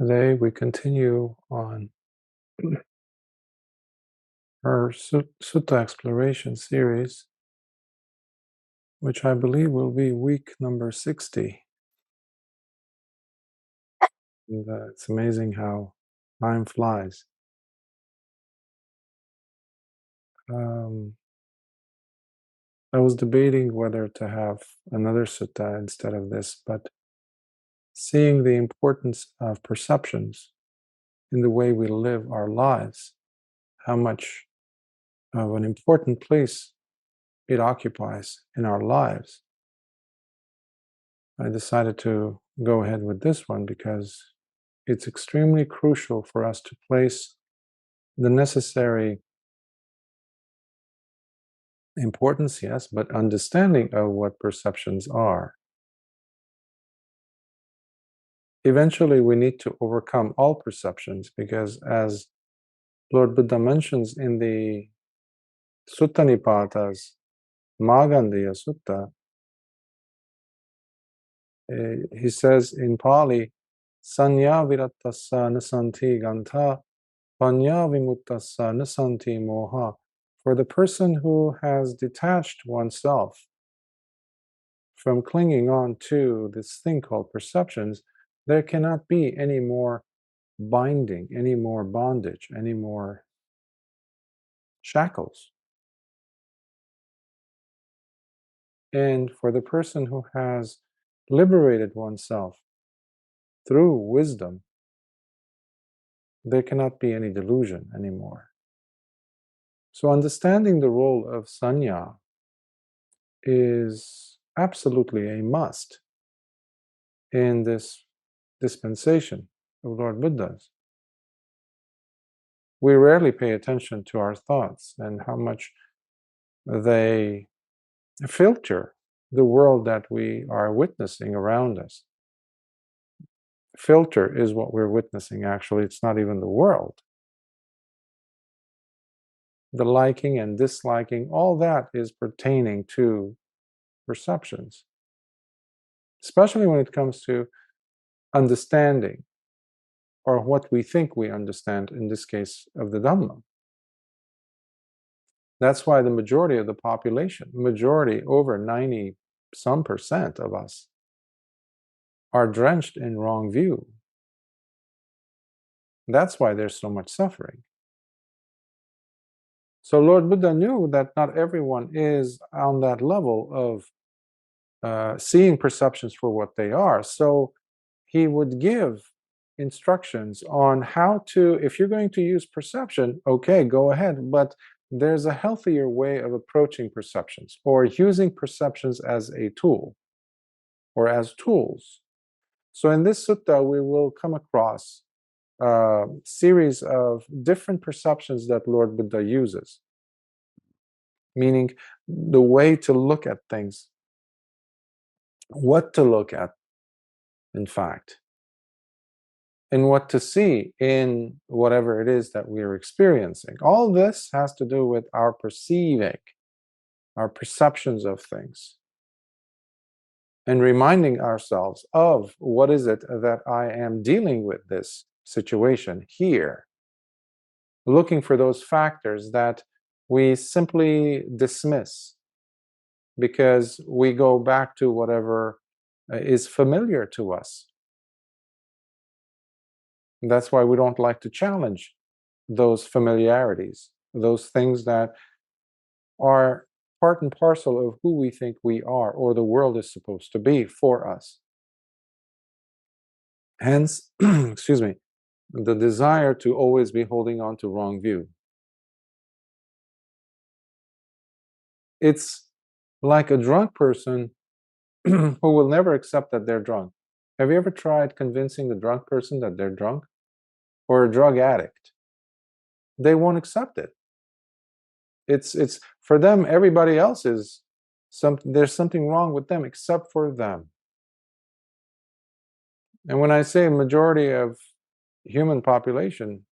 Today we continue on our Sutta Exploration series, which I believe will be week number 60. And it's amazing how time flies. Um, I was debating whether to have another sutta instead of this, but seeing the importance of perceptions in the way we live our lives, how much of an important place it occupies in our lives, I decided to go ahead with this one because it's extremely crucial for us to place the necessary importance, yes, but understanding of what perceptions are. Eventually, we need to overcome all perceptions because, as Lord Buddha mentions in the Sutta Nipāta's Māgandiya Sutta, he says in Pali, Saññā virattassa nasanti gantha, panya vimuttassa nasanti moha. For the person who has detached oneself from clinging on to this thing called perceptions, there cannot be any more binding, any more bondage, any more shackles. And for the person who has liberated oneself through wisdom, there cannot be any delusion anymore. So understanding the role of saññā is absolutely a must in this dispensation of Lord Buddha's. We rarely pay attention to our thoughts and how much they filter the world that we are witnessing around us. Filter is what we're witnessing, actually. It's not even the world. The liking and disliking, all that is pertaining to perceptions, especially when it comes to understanding, or what we think we understand, in this case of the Dhamma. That's why the majority of the population, majority, over 90% of us, are drenched in wrong view. That's why there's so much suffering. So Lord Buddha knew that not everyone is on that level of seeing perceptions for what they are. So he would give instructions on how to, if you're going to use perception, okay, go ahead, but there's a healthier way of approaching perceptions, or using perceptions as a tool, or as tools. So in this sutta, we will come across a series of different perceptions that Lord Buddha uses, meaning the way to look at things, what to look at, in fact, and what to see in whatever it is that we are experiencing. All this has to do with our perceiving, our perceptions of things, and reminding ourselves of what is it that I am dealing with this situation here, looking for those factors that we simply dismiss because we go back to whatever is familiar to us. And that's why we don't like to challenge those familiarities, those things that are part and parcel of who we think we are, or the world is supposed to be for us. Hence, excuse me, the desire to always be holding on to wrong view. It's like a drunk person who will never accept that they're drunk. Have you ever tried convincing the drunk person that they're drunk? Or a drug addict? They won't accept it. It's for them, everybody else is there's something wrong with them except for them. And when I say majority of human population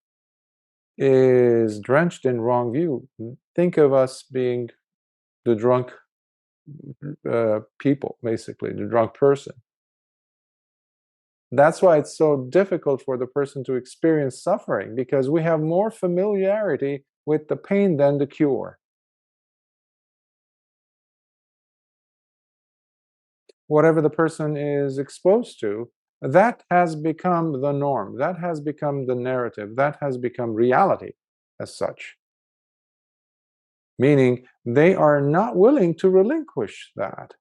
is drenched in wrong view, think of us being the drunk people, basically, the drunk person. That's why it's so difficult for the person to experience suffering, because we have more familiarity with the pain than the cure. Whatever the person is exposed to, that has become the norm, that has become the narrative, that has become reality as such. Meaning they are not willing to relinquish that.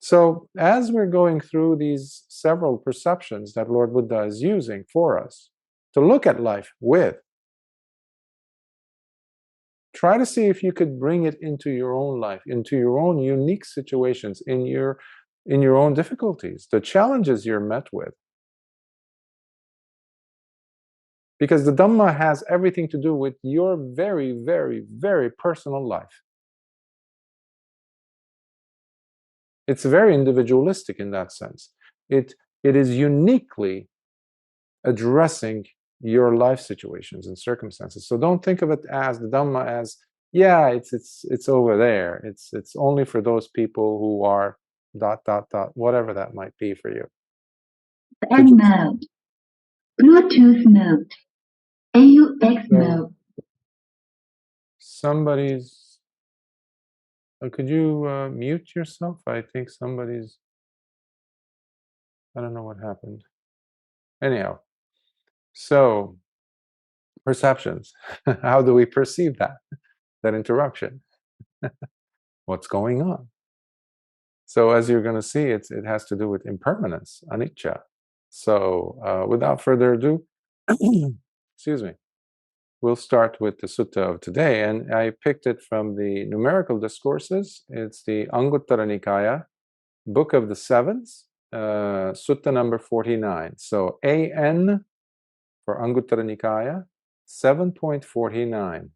So as we're going through these several perceptions that Lord Buddha is using for us to look at life with, try to see if you could bring it into your own life, into your own unique situations, in your own difficulties, the challenges you're met with. Because the Dhamma has everything to do with your very, very, very personal life. It's very individualistic in that sense. It is uniquely addressing your life situations and circumstances. So don't think of it as the Dhamma as, yeah, it's over there. It's only for those people who are ... whatever that might be for you. End mode. Bluetooth mode. AUX mode. Somebody's... could you mute yourself? I think somebody's... I don't know what happened. Anyhow, so perceptions. How do we perceive that interruption? What's going on? So as you're going to see, it has to do with impermanence, anicca. So without further ado, excuse me, we'll start with the sutta of today, and I picked it from the numerical discourses. It's the Anguttara Nikāya, Book of the Sevens, sutta number 49. So AN for Anguttara Nikāya, 7.49.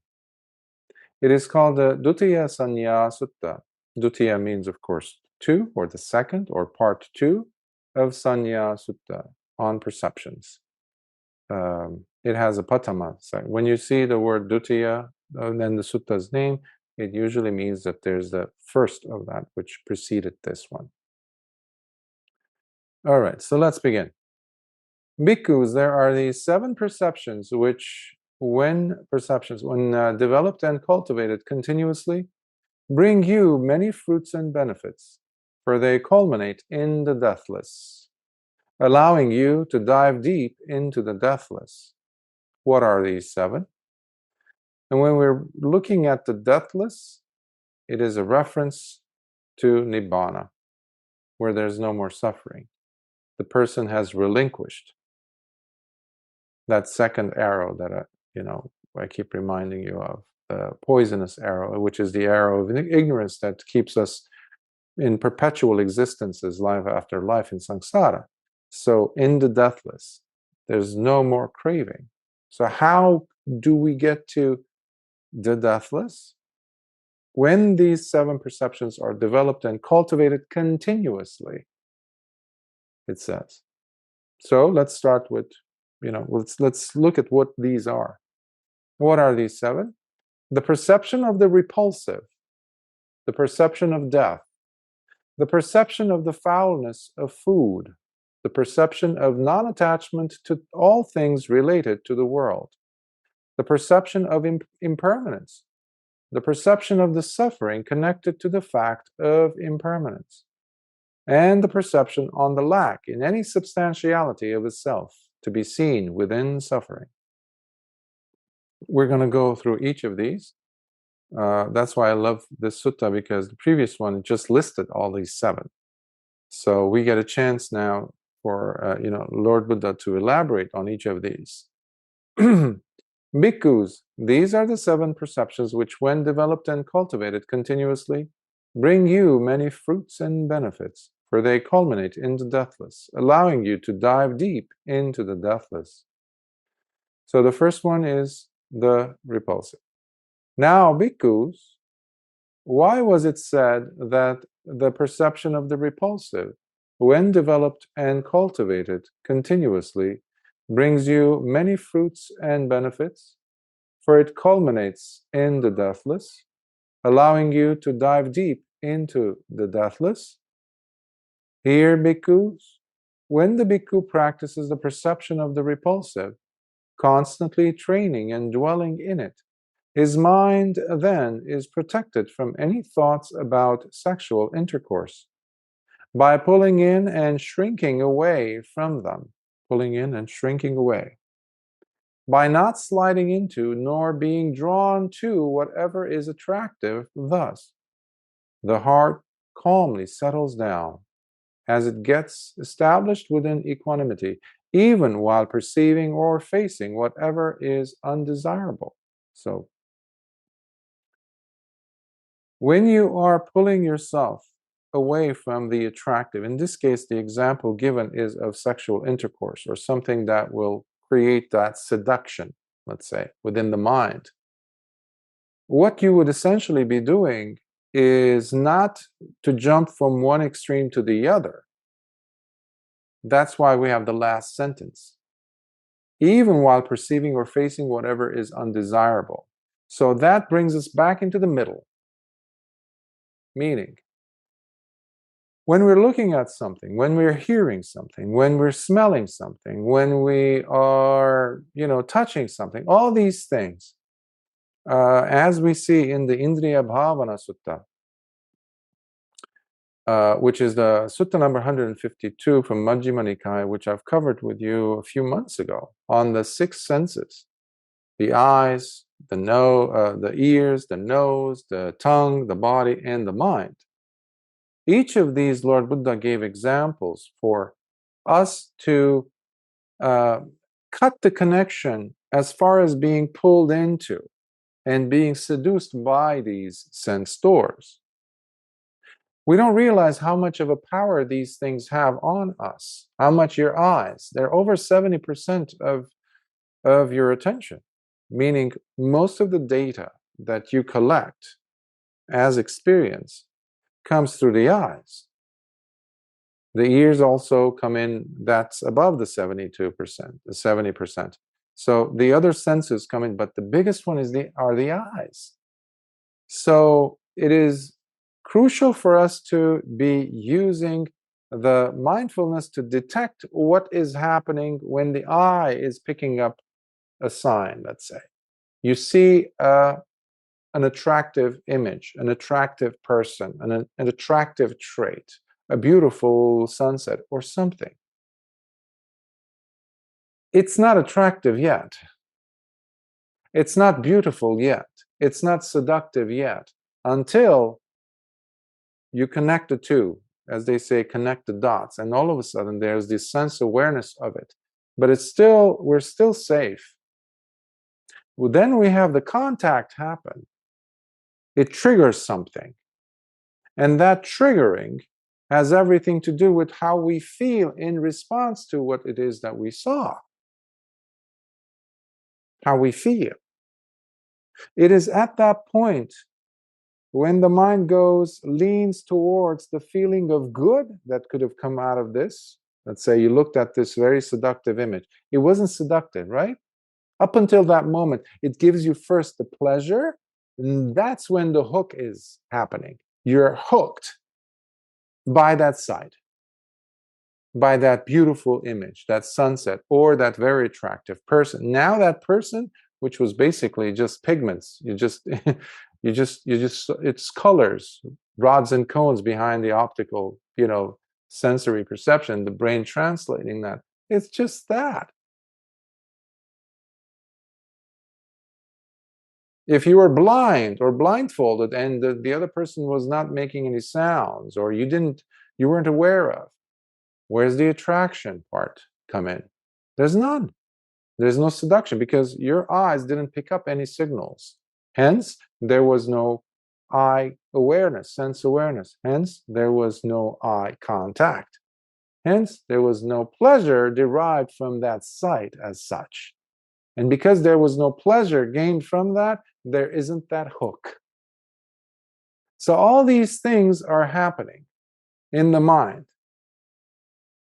It is called the Dutiya Saññā Sutta. Dutiya means, of course, two, or the second, or part two of Saññā Sutta, on perceptions. It has a patama. So when you see the word Dutiya, then the sutta's name, it usually means that there's the first of that which preceded this one. All right, so let's begin. Bhikkhus, there are these 7 perceptions which, when developed and cultivated continuously, bring you many fruits and benefits, for they culminate in the deathless, allowing you to dive deep into the deathless. What are these 7? And when we're looking at the deathless, it is a reference to Nibbāna, where there's no more suffering. The person has relinquished that second arrow that I keep reminding you of, the poisonous arrow, which is the arrow of ignorance that keeps us in perpetual existences, life after life in samsara. So in the deathless, there's no more craving. So how do we get to the deathless? When these 7 perceptions are developed and cultivated continuously, it says. So let's start with, let's look at what these are. What are these 7? The perception of the repulsive, the perception of death, the perception of the foulness of food, the perception of non-attachment to all things related to the world, the perception of impermanence, the perception of the suffering connected to the fact of impermanence, and the perception on the lack in any substantiality of itself to be seen within suffering. We're going to go through each of these. That's why I love this sutta, because the previous one just listed all these 7. So we get a chance now for Lord Buddha to elaborate on each of these. Bhikkhus, these are the 7 perceptions which, when developed and cultivated continuously, bring you many fruits and benefits, for they culminate in the deathless, allowing you to dive deep into the deathless. So the first one is the repulsive. Now, bhikkhus, why was it said that the perception of the repulsive, when developed and cultivated continuously, brings you many fruits and benefits? For it culminates in the deathless, allowing you to dive deep into the deathless. Here, bhikkhus, When the bhikkhu practices the perception of the repulsive, constantly training and dwelling in it, his mind then is protected from any thoughts about sexual intercourse by pulling in and shrinking away from them, pulling in and shrinking away, by not sliding into nor being drawn to whatever is attractive. Thus, the heart calmly settles down as it gets established within equanimity, even while perceiving or facing whatever is undesirable. So, when you are pulling yourself away from the attractive, in this case, the example given is of sexual intercourse or something that will create that seduction, let's say, within the mind. What you would essentially be doing is not to jump from one extreme to the other. That's why we have the last sentence. Even while perceiving or facing whatever is undesirable. So that brings us back into the middle. Meaning, when we're looking at something, when we're hearing something, when we're smelling something, when we are, touching something, all these things, as we see in the Indriya Bhavana Sutta, which is the Sutta number 152 from Majjhima Nikāya, which I've covered with you a few months ago, on the six senses: the eyes, the ears, the nose, the tongue, the body, and the mind. Each of these, Lord Buddha gave examples for us to cut the connection as far as being pulled into and being seduced by these sense doors. We don't realize how much of a power these things have on us. How much your eyes, they're over 70% of your attention, meaning most of the data that you collect as experience comes through the eyes. The ears also come in, that's above the 72%, the 70%. So the other senses come in, but the biggest one are the eyes. So it is crucial for us to be using the mindfulness to detect what is happening when the eye is picking up a sign, let's say. You see an attractive image, an attractive person, an attractive trait, a beautiful sunset or something. It's not attractive yet. It's not beautiful yet. It's not seductive yet until you connect the two, as they say, connect the dots, and all of a sudden there's this sense awareness of it. But we're still safe. Well, then we have the contact happen. It triggers something. And that triggering has everything to do with how we feel in response to what it is that we saw. How we feel. It is at that point when the mind leans towards the feeling of good that could have come out of this. Let's say you looked at this very seductive image. It wasn't seductive, right? Up until that moment, it gives you first the pleasure, and that's when the hook is happening. You're hooked by that sight, by that beautiful image, that sunset, or that very attractive person. Now that person, which was basically just pigments, it's colors, rods and cones behind the optical, sensory perception, the brain translating that. It's just that. If you were blind or blindfolded and the other person was not making any sounds, or you weren't aware of, where's the attraction part come in? There's none. There's no seduction because your eyes didn't pick up any signals. Hence, there was no eye awareness, sense awareness. Hence, there was no eye contact. Hence, there was no pleasure derived from that sight as such. And because there was no pleasure gained from that, there isn't that hook. So all these things are happening in the mind.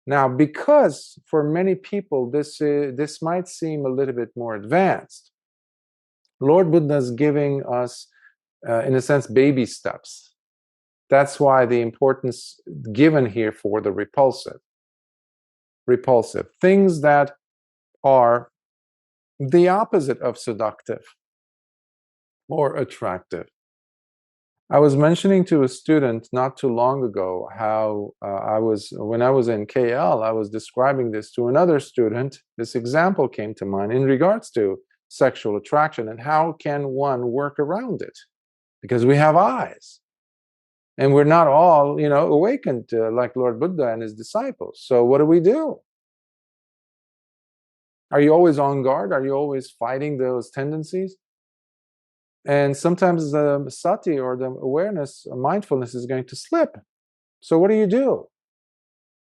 Now, because for many people this might seem a little bit more advanced, Lord Buddha is giving us, in a sense, baby steps. That's why the importance given here for the repulsive. repulsive, things that are the opposite of seductive or attractive. I was mentioning to a student not too long ago how when I was in KL, I was describing this to another student. This example came to mind in regards to sexual attraction and how can one work around it? Because we have eyes. And we're not all, awakened like Lord Buddha and his disciples. So what do? Are you always on guard? Are you always fighting those tendencies? And sometimes the sati, or the awareness, or mindfulness, is going to slip. So what do?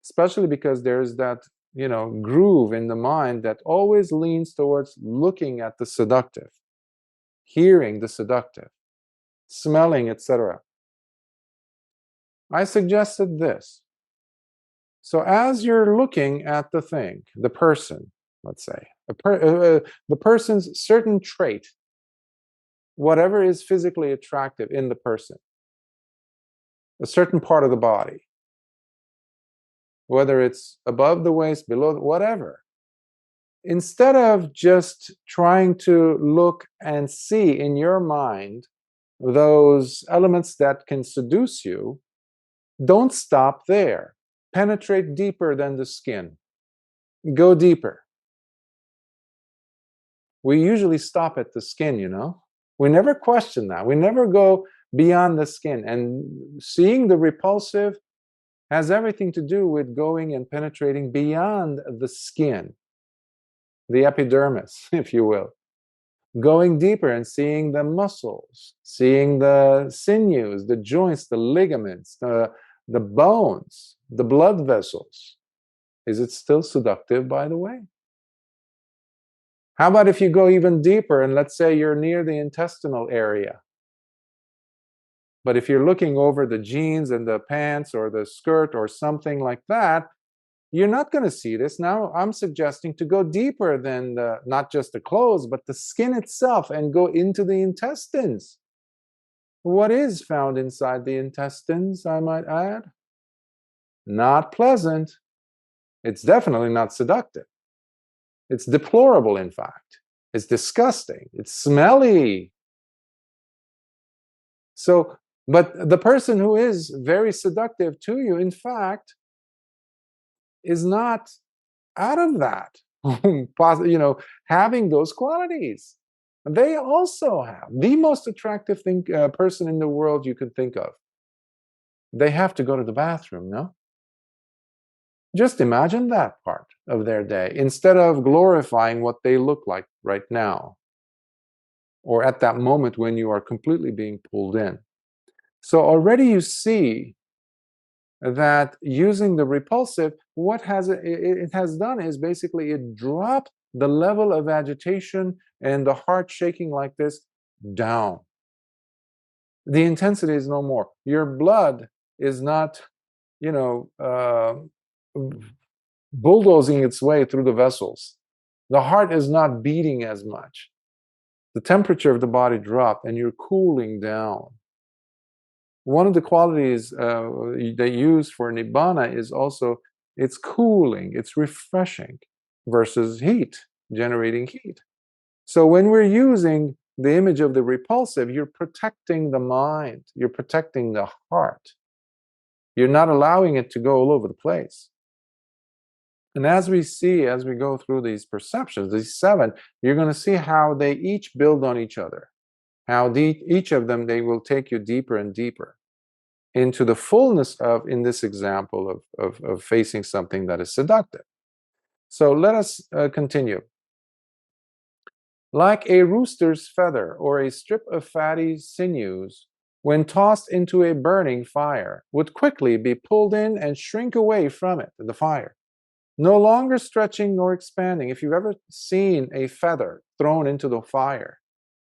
Especially because there's that, groove in the mind that always leans towards looking at the seductive, hearing the seductive, smelling, etc. I suggested this. So as you're looking at the thing, the person, let's say, the person's certain trait, whatever is physically attractive in the person, a certain part of the body, whether it's above the waist, below, whatever, instead of just trying to look and see in your mind those elements that can seduce you, don't stop there. Penetrate deeper than the skin. Go deeper. We usually stop at the skin, We never question that. We never go beyond the skin. And seeing the repulsive has everything to do with going and penetrating beyond the skin, the epidermis, if you will. Going deeper and seeing the muscles, seeing the sinews, the joints, the ligaments, the bones, the blood vessels. Is it still seductive, by the way? How about if you go even deeper and let's say you're near the intestinal area? But if you're looking over the jeans and the pants or the skirt or something like that, you're not going to see this. Now I'm suggesting to go deeper than not just the clothes, but the skin itself, and go into the intestines. What is found inside the intestines, I might add? Not pleasant. It's definitely not seductive. It's deplorable, in fact. It's disgusting. It's smelly. So, but the person who is very seductive to you, in fact, is not out of that, having those qualities. They also have the most attractive person in the world you can think of. They have to go to the bathroom, no? Just imagine that part of their day, instead of glorifying what they look like right now, or at that moment when you are completely being pulled in. So already you see that using the repulsive, what it has done is basically it dropped the level of agitation and the heart shaking like this down. The intensity is no more. Your blood is not, bulldozing its way through the vessels. The heart is not beating as much. The temperature of the body dropped and you're cooling down. One of the qualities they use for Nibbāna is also it's cooling, it's refreshing, versus heat, generating heat. So when we're using the image of the repulsive, you're protecting the mind, you're protecting the heart. You're not allowing it to go all over the place. And as we go through these perceptions, these 7, you're going to see how they each build on each other. How each of them, they will take you deeper and deeper into the fullness of, in this example, of facing something that is seductive. So let us continue. Like a rooster's feather or a strip of fatty sinews, when tossed into a burning fire, would quickly be pulled in and shrink away from it, the fire, no longer stretching nor expanding. If you've ever seen a feather thrown into the fire,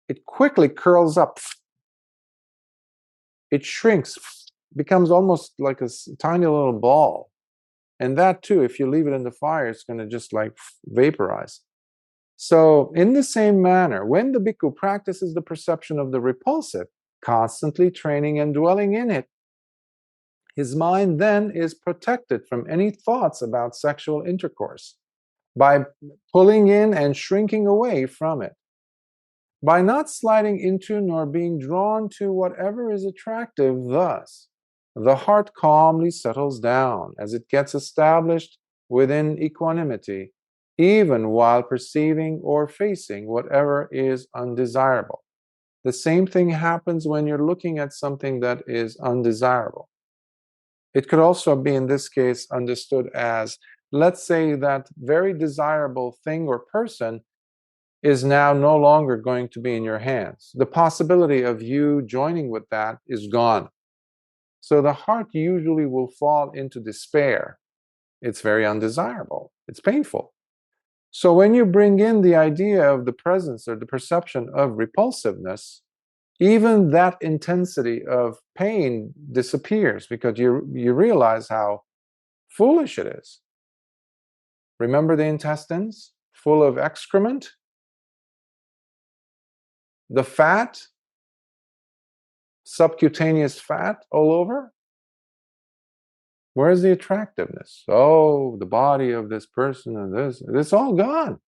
it quickly curls up. It shrinks, becomes almost like a tiny little ball. And that too, if you leave it in the fire, it's going to just like vaporize. So in the same manner, when the bhikkhu practices the perception of the repulsive, constantly training and dwelling in it, His mind then is protected from any thoughts about sexual intercourse by pulling in and shrinking away from it. By not sliding into nor being drawn to whatever is attractive, thus, the heart calmly settles down as it gets established within equanimity, even while perceiving or facing whatever is undesirable. The same thing happens when you're looking at something that is undesirable. It could also be, in this case, understood as, let's say that very desirable thing or person is now no longer going to be in your hands. The possibility of you joining with that is gone. So the heart usually will fall into despair. It's very undesirable. It's painful. So when you bring in the idea of the presence or the perception of repulsiveness, even that intensity of pain disappears because you realize how foolish it is. Remember the intestines full of excrement? The fat, subcutaneous fat all over? Where's the attractiveness? Oh, the body of this person and this, it's all gone.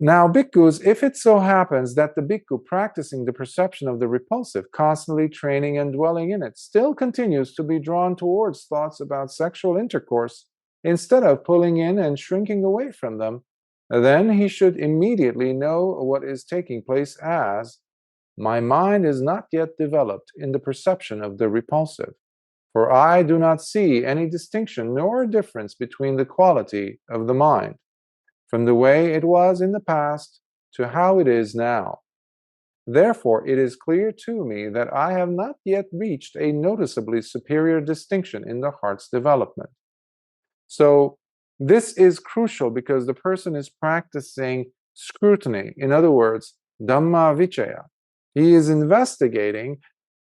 Now, bhikkhus, if it so happens that the bhikkhu practicing the perception of the repulsive, constantly training and dwelling in it, still continues to be drawn towards thoughts about sexual intercourse, instead of pulling in and shrinking away from them, then he should immediately know what is taking place as, my mind is not yet developed in the perception of the repulsive, for I do not see any distinction nor difference between the quality of the mind, from the way it was in the past to how it is now. Therefore, it is clear to me that I have not yet reached a noticeably superior distinction in the heart's development. So, this is crucial because the person is practicing scrutiny. In other words, Dhamma Vichaya. He is investigating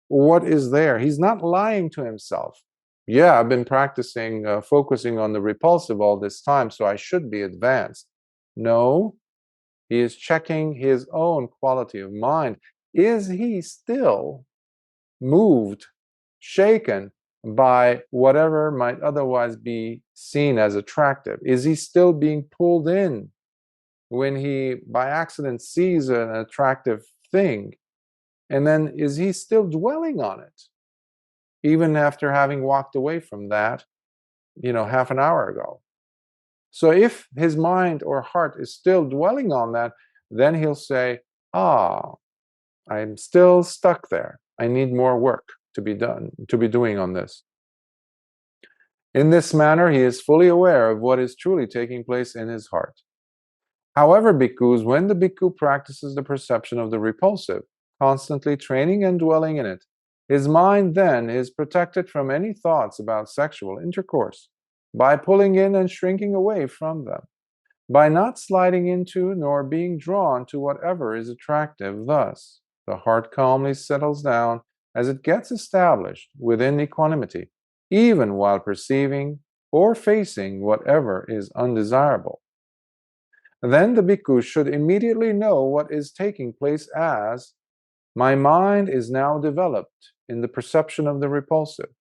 what is there. He's not lying to himself. Yeah, I've been practicing focusing on the repulsive all this time, so I should be advanced. No, he is checking his own quality of mind. Is he still moved, shaken by whatever might otherwise be seen as attractive? Is he still being pulled in when he by accident sees an attractive thing? And then is he still dwelling on it, even after having walked away from that, half an hour ago? So if his mind or heart is still dwelling on that, then he'll say, I'm still stuck there. I need more work to be doing on this. In this manner, he is fully aware of what is truly taking place in his heart. However, bhikkhus, when the bhikkhu practices the perception of the repulsive, constantly training and dwelling in it, his mind then is protected from any thoughts about sexual intercourse, by pulling in and shrinking away from them, by not sliding into nor being drawn to whatever is attractive. Thus, the heart calmly settles down as it gets established within equanimity, even while perceiving or facing whatever is undesirable. Then the bhikkhu should immediately know what is taking place as, my mind is now developed in the perception of the repulsive.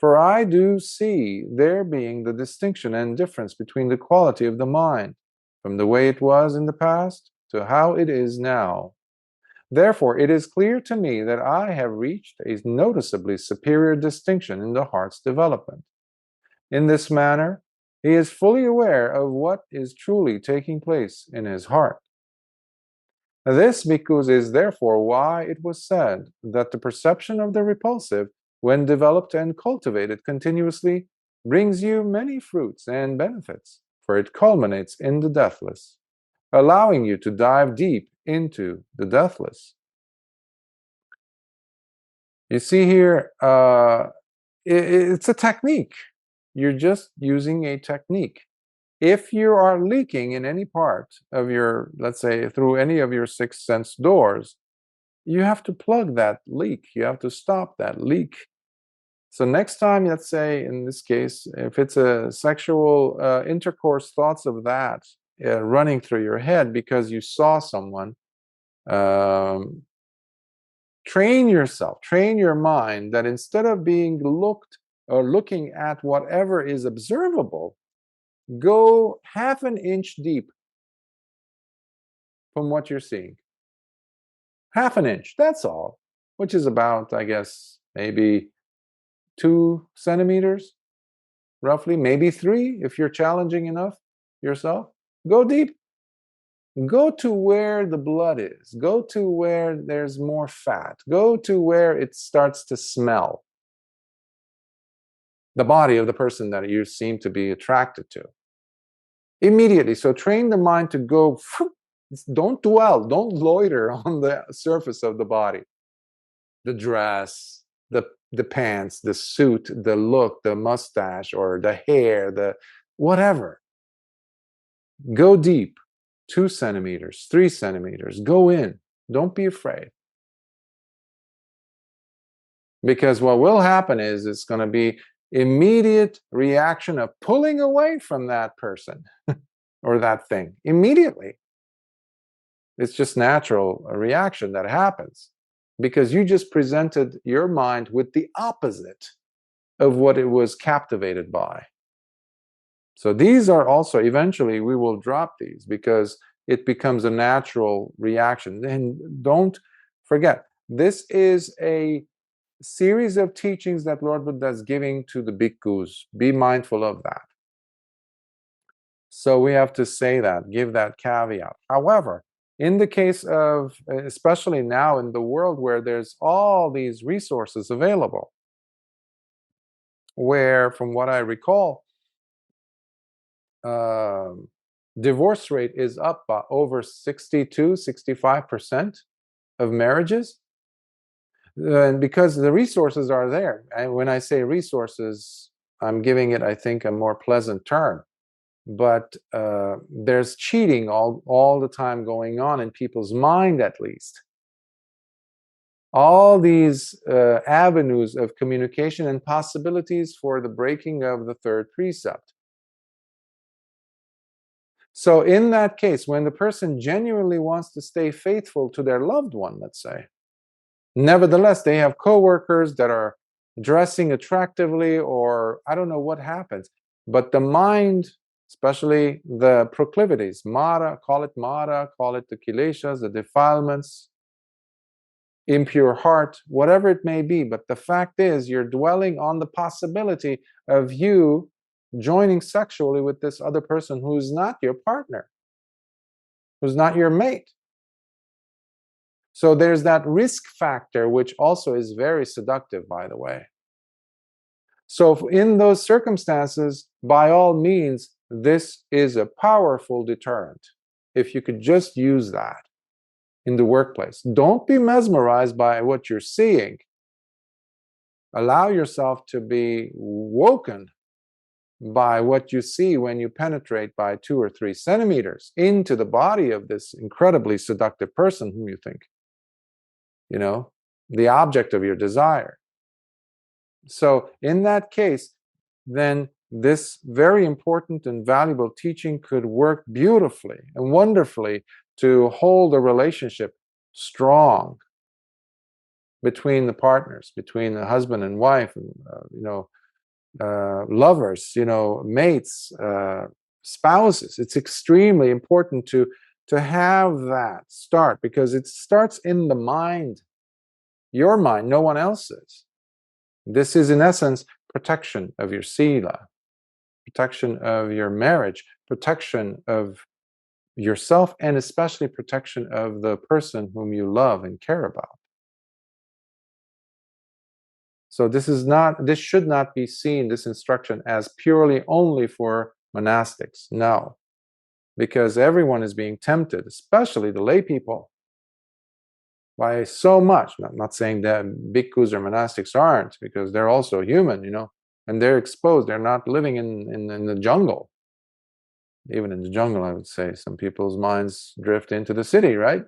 For I do see there being the distinction and difference between the quality of the mind, from the way it was in the past to how it is now. Therefore, it is clear to me that I have reached a noticeably superior distinction in the heart's development. In this manner, he is fully aware of what is truly taking place in his heart. This, bhikkhus, is therefore why it was said that the perception of the repulsive, when developed and cultivated continuously, brings you many fruits and benefits, for it culminates in the deathless, allowing you to dive deep into the deathless. You see here, it's a technique. You're just using a technique. If you are leaking in any part of your, let's say, through any of your sixth sense doors, you have to plug that leak. You have to stop that leak. So next time, let's say, in this case, if it's a sexual intercourse, thoughts of that running through your head because you saw someone Train yourself, train your mind that instead of being looked or looking at whatever is observable, go half an inch deep from what you're seeing. Half an inch, that's all, which is about, I guess, maybe 2 centimeters, roughly, maybe 3 if you're challenging enough yourself. Go deep. Go to where the blood is. Go to where there's more fat. Go to where it starts to smell. The body of the person that you seem to be attracted to. Immediately. So train the mind to go, don't dwell, don't loiter on the surface of the body. The dress, the pants, the suit, the look, the mustache, or the hair, the whatever. Go deep. 2 centimeters, 3 centimeters, go in. Don't be afraid. Because what will happen is it's going to be immediate reaction of pulling away from that person or that thing. Immediately. It's just natural a reaction that happens. Because you just presented your mind with the opposite of what it was captivated by. So these are also, eventually we will drop these because it becomes a natural reaction. And don't forget, this is a series of teachings that Lord Buddha is giving to the bhikkhus. Be mindful of that. So we have to say that, give that caveat. However, in the case of, especially now in the world where there's all these resources available, where from what I recall, divorce rate is up by over 62-65% of marriages, and because the resources are there. And when I say resources, I'm giving it, I think, a more pleasant term, but there's cheating all the time going on in people's mind, at least. All these avenues of communication and possibilities for the breaking of the third precept. So in that case, when the person genuinely wants to stay faithful to their loved one, let's say, nevertheless, they have coworkers that are dressing attractively, or I don't know what happens, but the mind, especially the proclivities, mara, call it the kileshas, the defilements, impure heart, whatever it may be, but the fact is you're dwelling on the possibility of you joining sexually with this other person who's not your partner, who's not your mate. So there's that risk factor, which also is very seductive, by the way. So in those circumstances, by all means, this is a powerful deterrent, if you could just use that in the workplace. Don't be mesmerized by what you're seeing. Allow yourself to be woken by what you see when you penetrate by 2 or 3 centimeters into the body of this incredibly seductive person whom you think, the object of your desire. So in that case, then this very important and valuable teaching could work beautifully and wonderfully to hold a relationship strong between the partners, between the husband and wife, and lovers, mates, spouses. It's extremely important to have that start, because it starts in the mind, your mind, no one else's. This is in essence protection of your sila, protection of your marriage, protection of yourself, and especially protection of the person whom you love and care about. So this should not be seen, this instruction, as purely only for monastics. No, because everyone is being tempted, especially the lay people, by so much. I'm not saying that bhikkhus or monastics aren't, because they're also human, and they're exposed. They're not living in the jungle. Even in the jungle, I would say, some people's minds drift into the city, right?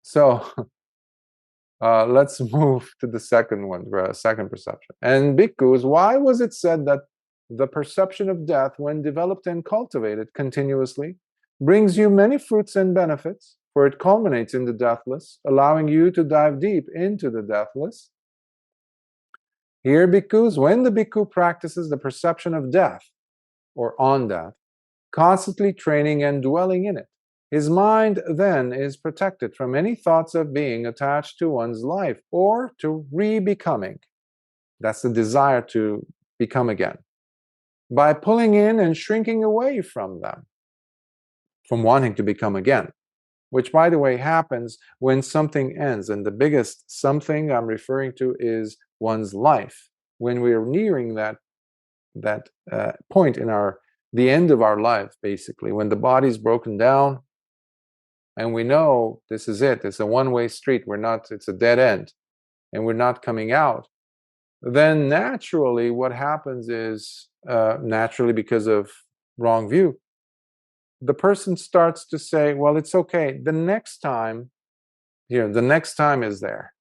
So let's move to the second one, second perception. And bhikkhus, why was it said that the perception of death, when developed and cultivated continuously, brings you many fruits and benefits, for it culminates in the deathless, allowing you to dive deep into the deathless. Here, bhikkhus, when the bhikkhu practices the perception of death, or on death, constantly training and dwelling in it, his mind then is protected from any thoughts of being attached to one's life or to re-becoming. That's the desire to become again. By pulling in and shrinking away from them, from wanting to become again, which, by the way, happens when something ends. And the biggest something I'm referring to is one's life. When we're nearing that point in the end of our life, basically, when the body's broken down and we know this is it, it's a one-way street, it's a dead end, and we're not coming out, then naturally what happens is, naturally because of wrong view, the person starts to say, well, it's okay, the next time, the next time is there.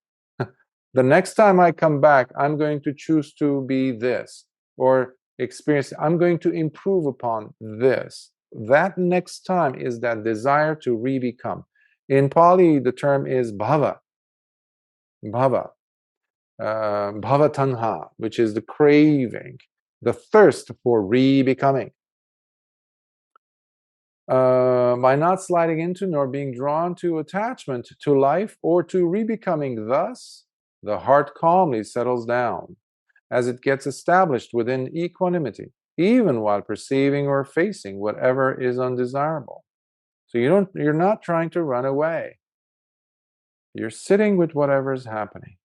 The next time I come back, I'm going to choose to be this, or experience, I'm going to improve upon this. That next time is that desire to re-become. In Pali, the term is bhava. Bhava tanha, which is the craving, the thirst for re-becoming. By not sliding into nor being drawn to attachment to life or to re-becoming, thus, the heart calmly settles down as it gets established within equanimity, even while perceiving or facing whatever is undesirable. So you're not trying to run away. You're sitting with whatever is happening.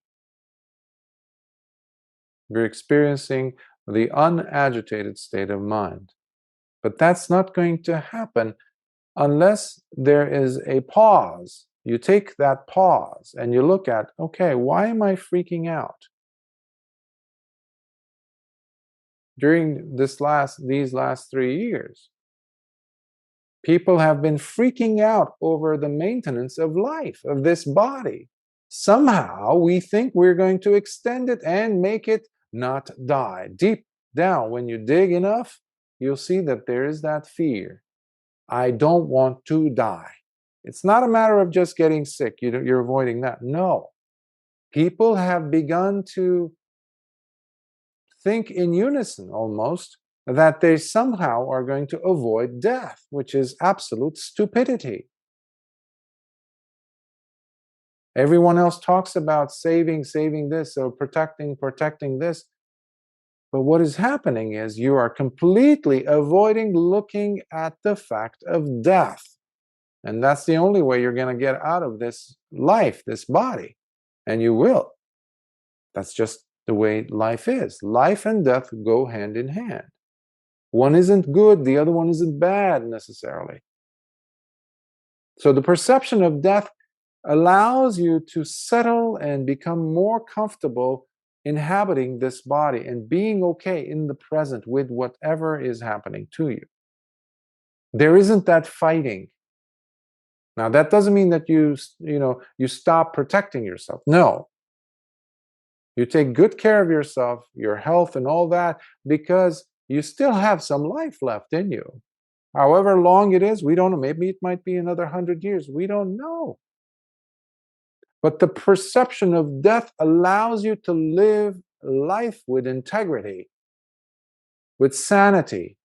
You're experiencing the unagitated state of mind. But that's not going to happen unless there is a pause. You take that pause and you look at, okay, why am I freaking out? During these last 3 years, people have been freaking out over the maintenance of life, of this body. Somehow we think we're going to extend it and make it not die. Deep down, when you dig enough, you'll see that there is that fear. I don't want to die. It's not a matter of just getting sick. You're avoiding that. No. People have begun to think in unison almost that they somehow are going to avoid death, which is absolute stupidity. Everyone else talks about saving this, or protecting this. But what is happening is you are completely avoiding looking at the fact of death. And that's the only way you're going to get out of this life, this body. And you will. That's just the way life is. Life and death go hand in hand. One isn't good, the other one isn't bad necessarily. So the perception of death allows you to settle and become more comfortable inhabiting this body and being okay in the present with whatever is happening to you. There isn't that fighting. Now, that doesn't mean that you stop protecting yourself. No. You take good care of yourself, your health and all that, because you still have some life left in you. However long it is, we don't know. Maybe it might be another 100 years. We don't know. But the perception of death allows you to live life with integrity, with sanity,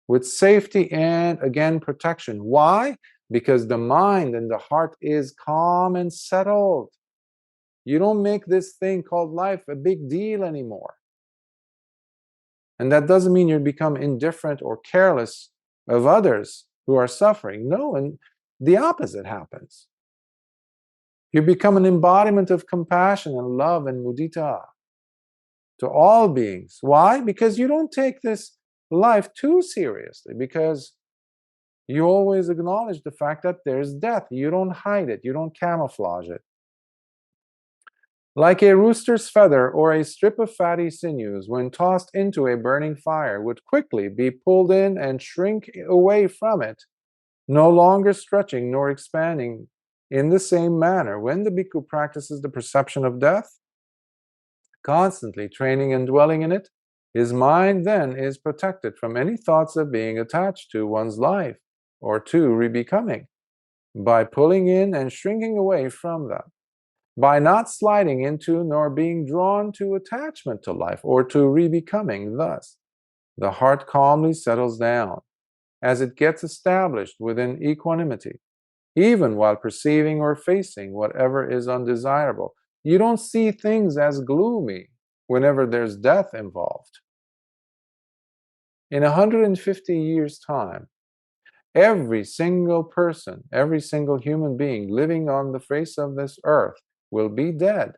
with safety, and again, protection. Why? Because the mind and the heart is calm and settled. You don't make this thing called life a big deal anymore. And that doesn't mean you become indifferent or careless of others who are suffering. No, and the opposite happens. You become an embodiment of compassion and love and mudita to all beings. Why? Because you don't take this life too seriously, because you always acknowledge the fact that there's death. You don't hide it. You don't camouflage it. Like a rooster's feather or a strip of fatty sinews, when tossed into a burning fire, would quickly be pulled in and shrink away from it, no longer stretching nor expanding. In the same manner, when the bhikkhu practices the perception of death, constantly training and dwelling in it, his mind then is protected from any thoughts of being attached to one's life or to re-becoming. by pulling in and shrinking away from them, by not sliding into nor being drawn to attachment to life or to re-becoming. Thus, the heart calmly settles down as it gets established within equanimity, even while perceiving or facing whatever is undesirable. You don't see things as gloomy whenever there's death involved. In 150 years' time, every single person, every single human being living on the face of this earth will be dead.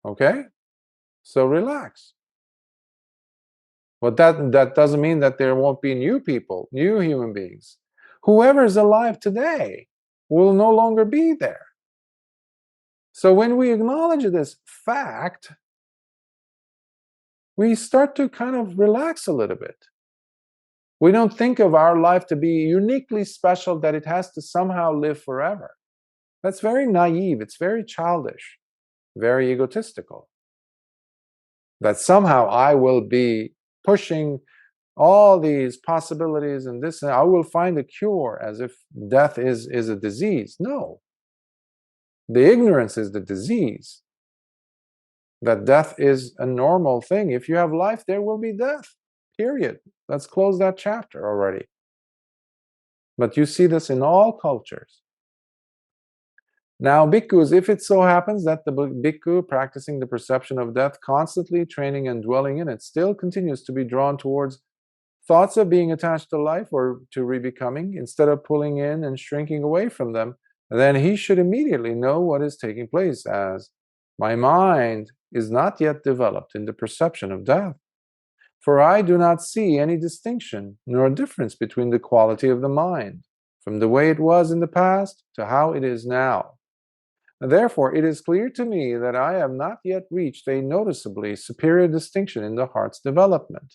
Okay? So relax. But that doesn't mean that there won't be new people, new human beings. Whoever is alive today will no longer be there. So when we acknowledge this fact, we start to kind of relax a little bit. We don't think of our life to be uniquely special, that it has to somehow live forever. That's very naive, it's very childish, very egotistical. That somehow I will be pushing all these possibilities and this, and I will find a cure, as if death is a disease. No. The ignorance is the disease. That death is a normal thing. If you have life, there will be death. Period. Let's close that chapter already. But you see this in all cultures. Now, bhikkhus, if it so happens that the bhikkhu practicing the perception of death, constantly training and dwelling in it, still continues to be drawn towards thoughts of being attached to life or to re-becoming, instead of pulling in and shrinking away from them, then he should immediately know what is taking place, as my mind is not yet developed in the perception of death. For I do not see any distinction nor difference between the quality of the mind, from the way it was in the past to how it is now. Therefore, it is clear to me that I have not yet reached a noticeably superior distinction in the heart's development.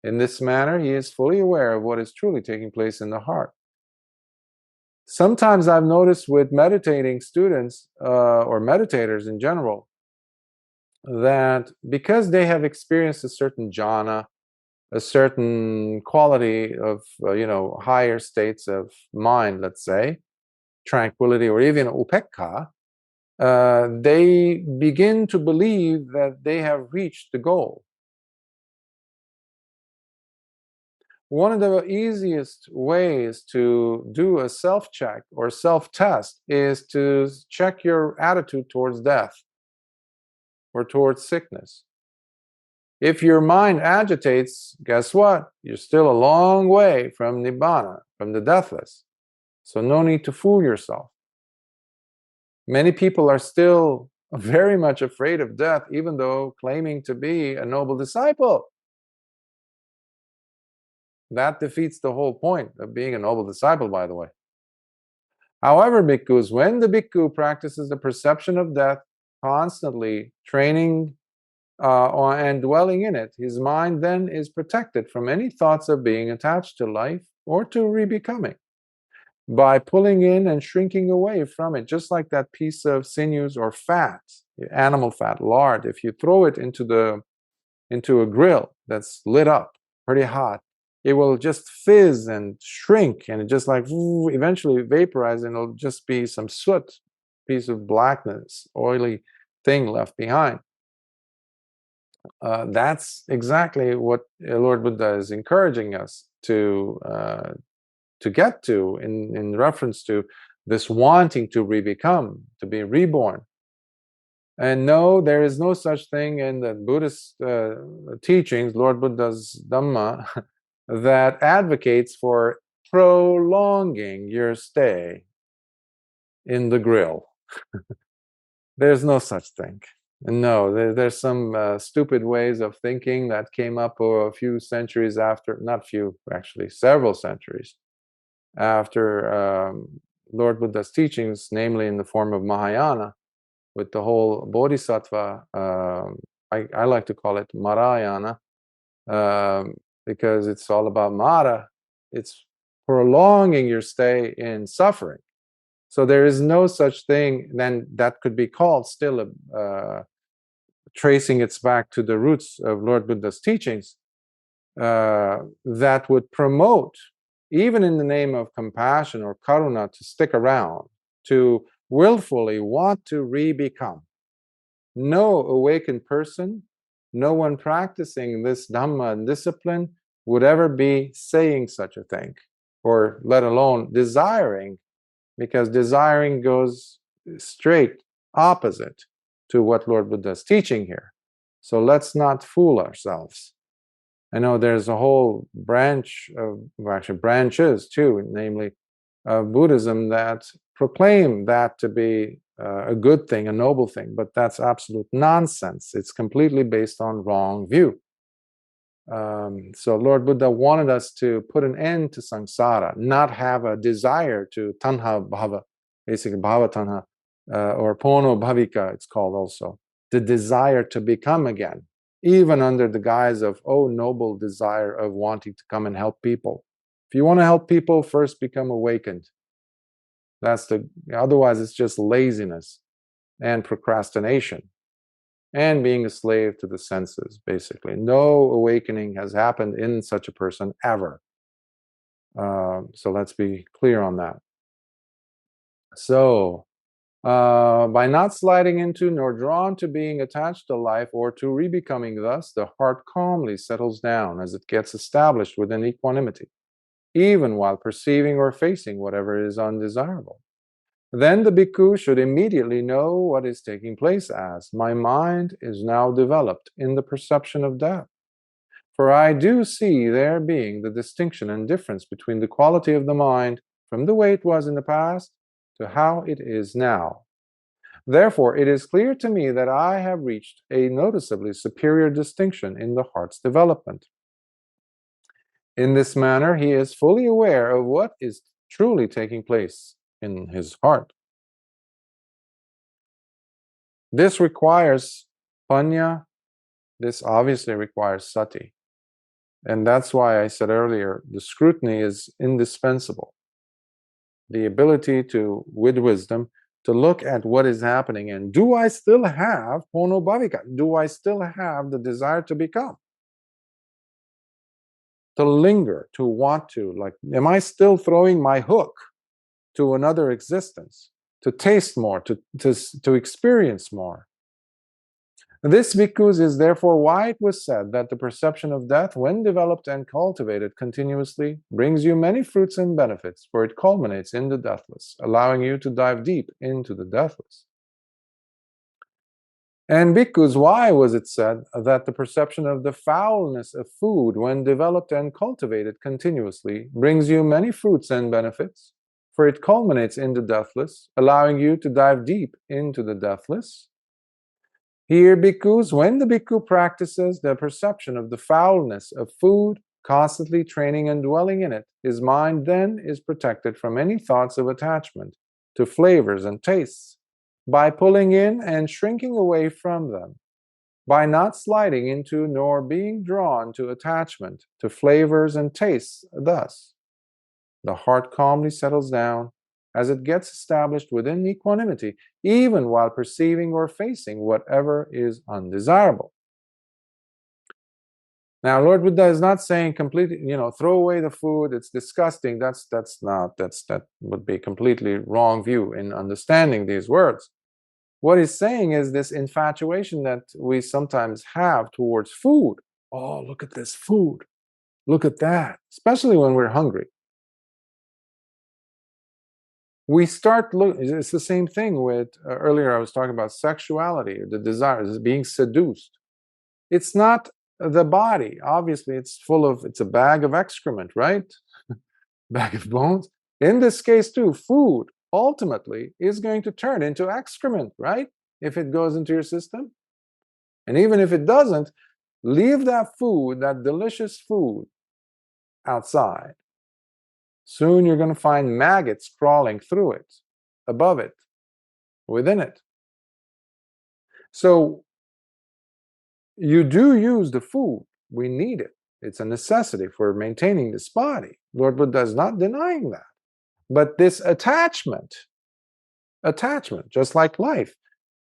In this manner, he is fully aware of what is truly taking place in the heart. Sometimes I've noticed with meditating students or meditators in general, that because they have experienced a certain jhana, a certain quality of higher states of mind, let's say tranquility or even upekkha, they begin to believe that they have reached the goal. One of the easiest ways to do a self-check or self-test is to check your attitude towards death or towards sickness. If your mind agitates, guess what? You're still a long way from Nibbāna, from the deathless. So no need to fool yourself. Many people are still very much afraid of death, even though claiming to be a noble disciple. That defeats the whole point of being a noble disciple, by the way. However, bhikkhus, when the bhikkhu practices the perception of death, constantly training and dwelling in it, his mind then is protected from any thoughts of being attached to life or to re-becoming, by pulling in and shrinking away from it, just like that piece of sinews or fat, animal fat, lard. If you throw it into a grill that's lit up pretty hot, it will just fizz and shrink, and it just like eventually vaporize, and it'll just be some soot, piece of blackness, oily thing left behind. That's exactly what Lord Buddha is encouraging us to get to in reference to this wanting to re-become, to be reborn. And no, there is no such thing in the Buddhist teachings, Lord Buddha's Dhamma, that advocates for prolonging your stay in the grill. There's no such thing. No, there's some stupid ways of thinking that came up a few centuries after, not few, actually, several centuries after Lord Buddha's teachings, namely in the form of Mahayana, with the whole Bodhisattva, I like to call it Marayana, because it's all about Mara. It's prolonging your stay in suffering. So there is no such thing then that could be called still tracing its back to the roots of Lord Buddha's teachings, that would promote even in the name of compassion or karuna, to stick around, to willfully want to re-become. No awakened person, no one practicing this Dhamma and discipline would ever be saying such a thing, or let alone desiring, because desiring goes straight opposite to what Lord Buddha is teaching here. So let's not fool ourselves. I know there's a whole branch of, well, actually branches too, namely Buddhism, that proclaim that to be a good thing, a noble thing, but that's absolute nonsense. It's completely based on wrong view. So Lord Buddha wanted us to put an end to samsara, not have a desire to tanha bhava, basically bhava tanha, or pono bhavika, it's called also, the desire to become again, even under the guise of, oh, noble desire of wanting to come and help people. If you want to help people, first become awakened. Otherwise it's just laziness and procrastination and being a slave to the senses, basically. No awakening has happened in such a person ever. So let's be clear on that. So, by not sliding into nor drawn to being attached to life or to re-becoming thus, the heart calmly settles down as it gets established within equanimity, even while perceiving or facing whatever is undesirable. Then the bhikkhu should immediately know what is taking place as, my mind is now developed in the perception of death. For I do see there being the distinction and difference between the quality of the mind from the way it was in the past to how it is now. Therefore, it is clear to me that I have reached a noticeably superior distinction in the heart's development. In this manner, he is fully aware of what is truly taking place in his heart. This requires panya, this obviously requires sati. And that's why I said earlier, the scrutiny is indispensable. The ability to, with wisdom, to look at what is happening and do I still have pono bhavika? Do I still have the desire to become? To linger, to want to, like, am I still throwing my hook to another existence, to taste more, to experience more? This, bhikkhus, is therefore why it was said that the perception of death, when developed and cultivated continuously, brings you many fruits and benefits, for it culminates in the deathless, allowing you to dive deep into the deathless. And bhikkhus, why was it said that the perception of the foulness of food, when developed and cultivated continuously, brings you many fruits and benefits? For it culminates in the deathless, allowing you to dive deep into the deathless. Here, bhikkhus, when the bhikkhu practices the perception of the foulness of food, constantly training and dwelling in it, his mind then is protected from any thoughts of attachment to flavors and tastes, by pulling in and shrinking away from them, by not sliding into nor being drawn to attachment to flavors and tastes. Thus, the heart calmly settles down as it gets established within equanimity, even while perceiving or facing whatever is undesirable. Now, Lord Buddha is not saying completely, throw away the food, it's disgusting. That would be completely wrong view in understanding these words. What he's saying is this infatuation that we sometimes have towards food. Oh, look at this food. Look at that. Especially when we're hungry. We start looking, it's the same thing with, earlier I was talking about sexuality, the desires, being seduced. It's not the body. Obviously, it's a bag of excrement, right? Bag of bones. In this case too, food ultimately is going to turn into excrement, right? If it goes into your system. And even if it doesn't, leave that food, that delicious food, outside. Soon you're going to find maggots crawling through it, above it, within it. So you do use the food. We need it. It's a necessity for maintaining this body. Lord Buddha is not denying that. But this attachment, just like life,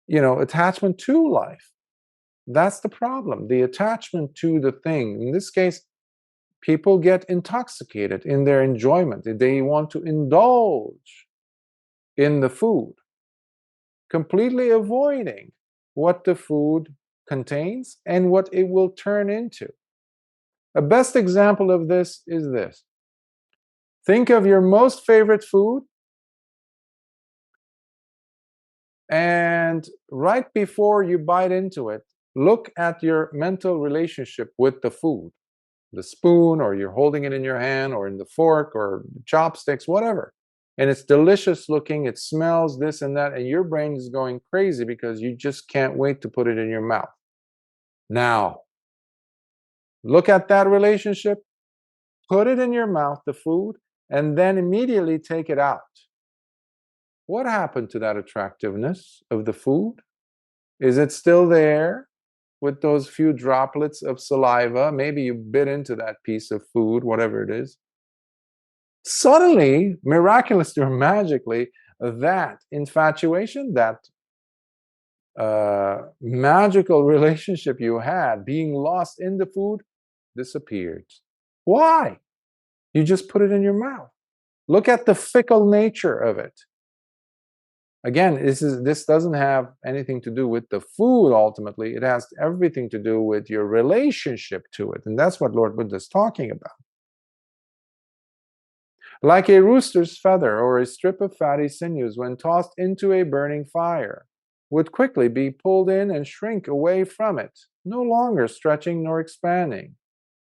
attachment to life, that's the problem. The attachment to the thing. In this case, people get intoxicated in their enjoyment. They want to indulge in the food, completely avoiding what the food contains and what it will turn into. A best example of this is this. Think of your most favorite food, and right before you bite into it, look at your mental relationship with the food, the spoon, or you're holding it in your hand, or in the fork, or chopsticks, whatever. And it's delicious looking, it smells this and that, and your brain is going crazy because you just can't wait to put it in your mouth. Now, look at that relationship, put it in your mouth, the food, and then immediately take it out. What happened to that attractiveness of the food? Is it still there with those few droplets of saliva? Maybe you bit into that piece of food, whatever it is. Suddenly, miraculously or magically, that infatuation, that magical relationship you had being lost in the food disappeared. Why? You just put it in your mouth. Look at the fickle nature of it. Again, this doesn't have anything to do with the food ultimately. It has everything to do with your relationship to it. And that's what Lord Buddha is talking about. Like a rooster's feather or a strip of fatty sinews, when tossed into a burning fire, would quickly be pulled in and shrink away from it, no longer stretching nor expanding.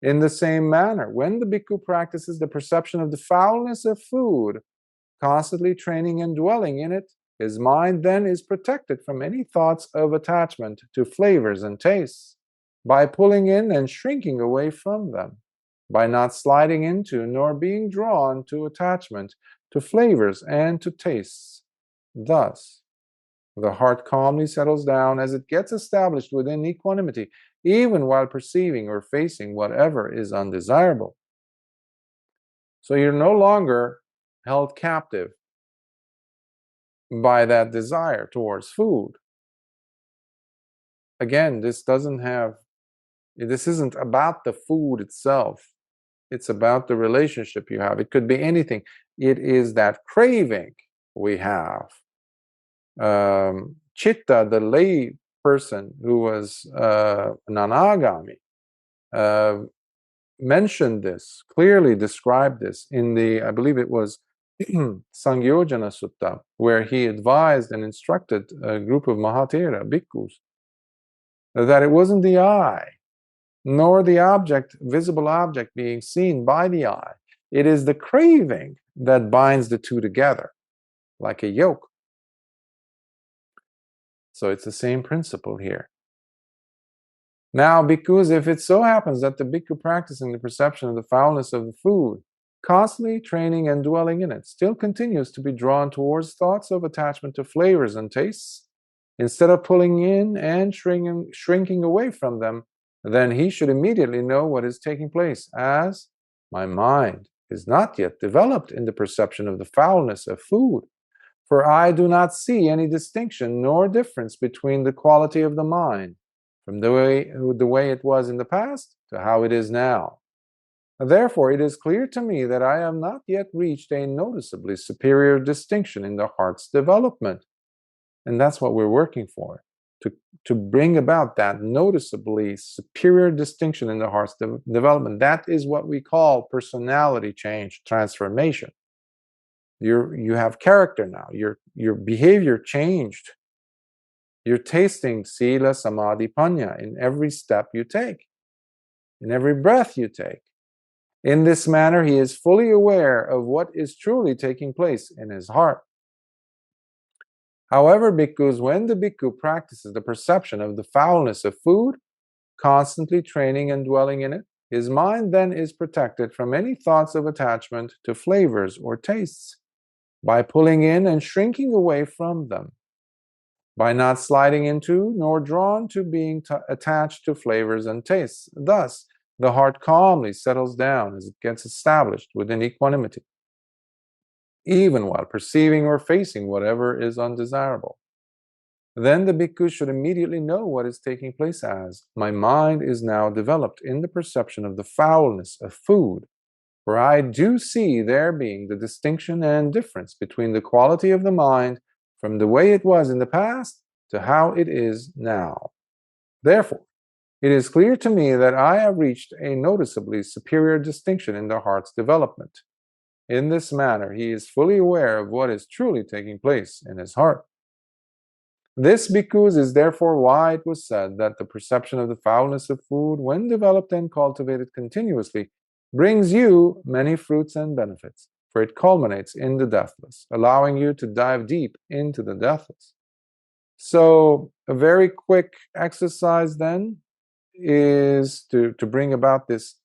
In the same manner, when the bhikkhu practices the perception of the foulness of food, constantly training and dwelling in it, his mind then is protected from any thoughts of attachment to flavors and tastes, by pulling in and shrinking away from them, by not sliding into nor being drawn to attachment to flavors and to tastes. Thus, the heart calmly settles down as it gets established within equanimity, even while perceiving or facing whatever is undesirable. So you're no longer held captive by that desire towards food. Again, this isn't about the food itself. It's about the relationship you have. It could be anything. It is that craving we have. Chitta, the lay person who was Nanagami, mentioned this, clearly described this in the, I believe it was Saññā Sutta, where he advised and instructed a group of Mahatera, bhikkhus, that it wasn't the eye, nor the object, visible object being seen by the eye. It is the craving that binds the two together, like a yoke. So it's the same principle here. Now, bhikkhus, if it so happens that the bhikkhu practicing the perception of the foulness of the food, constantly training and dwelling in it, still continues to be drawn towards thoughts of attachment to flavors and tastes, instead of pulling in and shrinking away from them, then he should immediately know what is taking place, as my mind is not yet developed in the perception of the foulness of food, for I do not see any distinction nor difference between the quality of the mind from the way it was in the past to how it is now. Therefore, it is clear to me that I have not yet reached a noticeably superior distinction in the heart's development. And that's what we're working for, to bring about that noticeably superior distinction in the heart's development. That is what we call personality change, transformation. You have character now. Your behavior changed. You're tasting sila, samadhi, panya in every step you take, in every breath you take. In this manner, he is fully aware of what is truly taking place in his heart. However, bhikkhus, when the bhikkhu practices the perception of the foulness of food, constantly training and dwelling in it, his mind then is protected from any thoughts of attachment to flavors or tastes, by pulling in and shrinking away from them, by not sliding into nor drawn to being attached to flavors and tastes. Thus, the heart calmly settles down as it gets established within equanimity, even while perceiving or facing whatever is undesirable. then the bhikkhu should immediately know what is taking place as, my mind is now developed in the perception of the foulness of food, for I do see there being the distinction and difference between the quality of the mind from the way it was in the past to how it is now. Therefore, it is clear to me that I have reached a noticeably superior distinction in the heart's development. In this manner, he is fully aware of what is truly taking place in his heart. This, bhikkhus, is therefore why it was said that the perception of the foulness of food, when developed and cultivated continuously, brings you many fruits and benefits, for it culminates in the deathless, allowing you to dive deep into the deathless. So, a very quick exercise then is to bring about this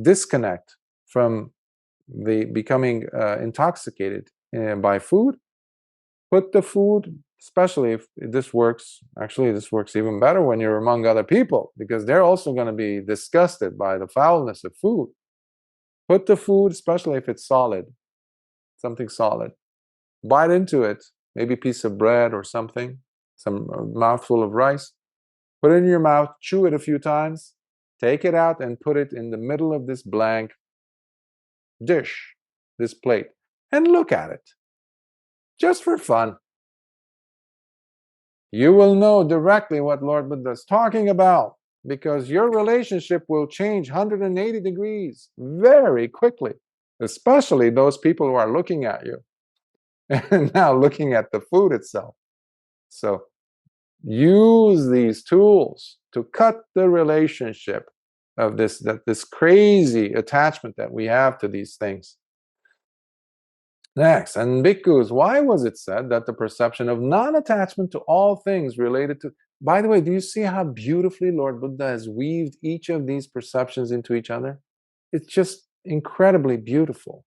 disconnect from the becoming intoxicated by food. Put the food, especially if this works, actually this works even better when you're among other people, because they're also going to be disgusted by the foulness of food. Put the food, especially if it's solid, something solid, bite into it, maybe a piece of bread or something, some mouthful of rice, put it in your mouth, chew it a few times, take it out and put it in the middle of this blank dish, this plate, and look at it, just for fun. You will know directly what Lord Buddha is talking about, because your relationship will change 180 degrees very quickly, especially those people who are looking at you and now looking at the food itself. So use these tools to cut the relationship of this crazy attachment that we have to these things. Next, and bhikkhus, why was it said that the perception of non-attachment to all things related to... By the way, do you see how beautifully Lord Buddha has weaved each of these perceptions into each other? It's just incredibly beautiful.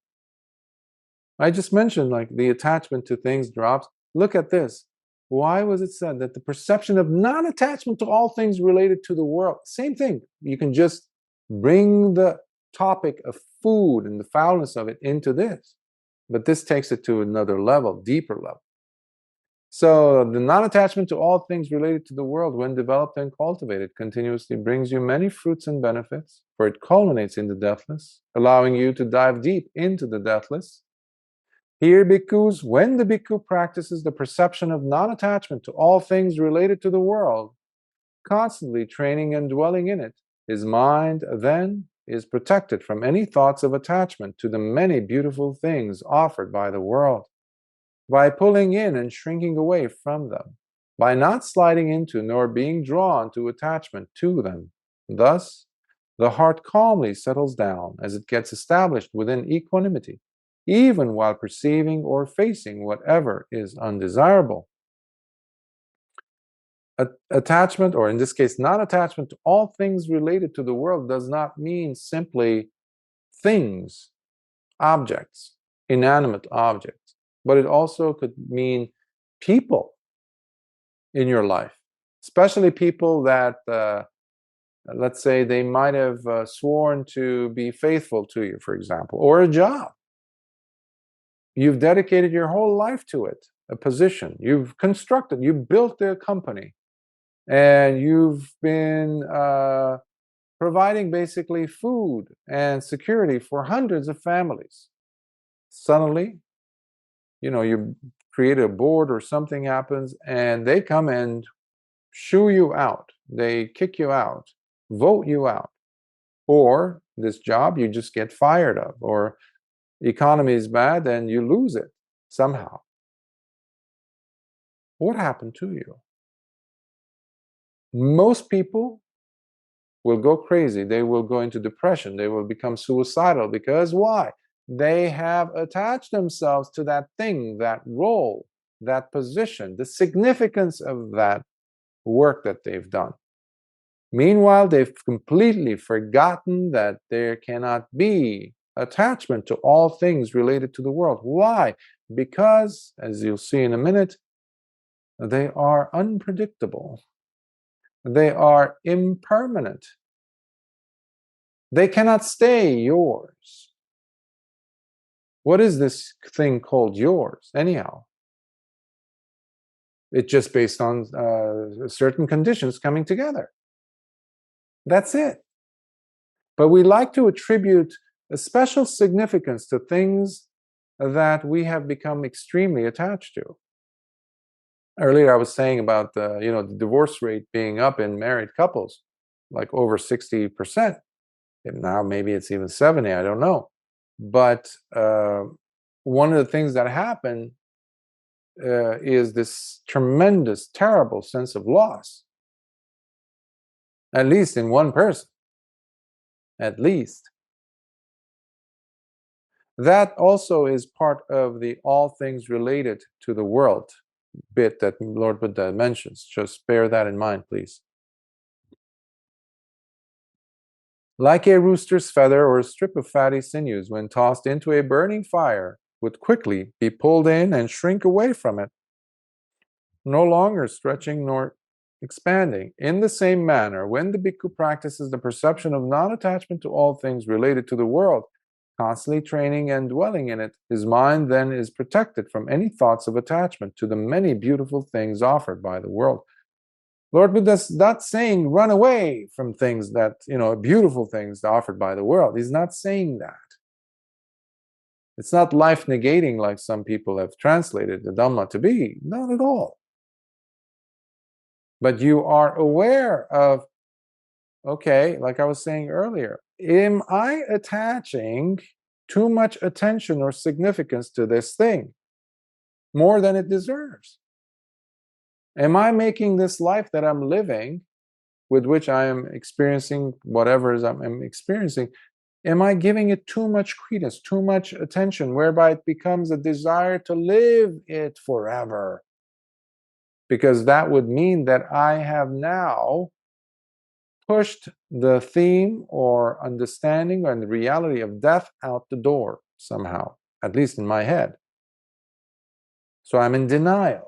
I just mentioned like the attachment to things drops. Look at this. Why was it said that the perception of non-attachment to all things related to the world? Same thing. You can just bring the topic of food and the foulness of it into this. But this takes it to another level, deeper level. So the non-attachment to all things related to the world, when developed and cultivated continuously, brings you many fruits and benefits, for it culminates in the deathless, allowing you to dive deep into the deathless. Here, bhikkhus, when the bhikkhu practices the perception of non-attachment to all things related to the world, constantly training and dwelling in it, his mind then is protected from any thoughts of attachment to the many beautiful things offered by the world, by pulling in and shrinking away from them, by not sliding into nor being drawn to attachment to them. Thus, the heart calmly settles down as it gets established within equanimity, even while perceiving or facing whatever is undesirable. Attachment, or in this case, non-attachment to all things related to the world, does not mean simply things, objects, inanimate objects, but it also could mean people in your life, especially people that, let's say, they might have sworn to be faithful to you, for example, or a job. You've dedicated your whole life to it, a position. You've constructed, you built a company, and you've been providing basically food and security for hundreds of families. Suddenly, you create a board or something happens and they come and shoo you out. They kick you out, vote you out. Or this job you just get fired of, or economy is bad and you lose it somehow. What happened to you? Most people will go crazy. They will go into depression. They will become suicidal. Because why? They have attached themselves to that thing, that role, that position, the significance of that work that they've done. Meanwhile, they've completely forgotten that there cannot be attachment to all things related to the world. Why? Because, as you'll see in a minute, they are unpredictable. They are impermanent. They cannot stay yours. What is this thing called yours, anyhow? It's just based on certain conditions coming together. That's it. But we like to attribute a special significance to things that we have become extremely attached to. Earlier I was saying about the divorce rate being up in married couples, like over 60%. And now maybe it's even 70, I don't know. But one of the things that happen is this tremendous, terrible sense of loss, at least in one person, at least. That also is part of the all things related to the world bit that Lord Buddha mentions. Just bear that in mind, please. Like a rooster's feather or a strip of fatty sinews, when tossed into a burning fire, would quickly be pulled in and shrink away from it, no longer stretching nor expanding. In the same manner, when the bhikkhu practices the perception of non-attachment to all things related to the world, constantly training and dwelling in it, his mind then is protected from any thoughts of attachment to the many beautiful things offered by the world. Lord Buddha's not saying run away from things that, beautiful things offered by the world. He's not saying that. It's not life negating like some people have translated the Dhamma to be. Not at all. But you are aware of, okay, like I was saying earlier, am I attaching too much attention or significance to this thing more than it deserves? Am I making this life that I'm living, with which I am experiencing whatever I'm experiencing, am I giving it too much credence, too much attention, whereby it becomes a desire to live it forever? Because that would mean that I have now pushed the theme or understanding and the reality of death out the door somehow, at least in my head. So I'm in denial.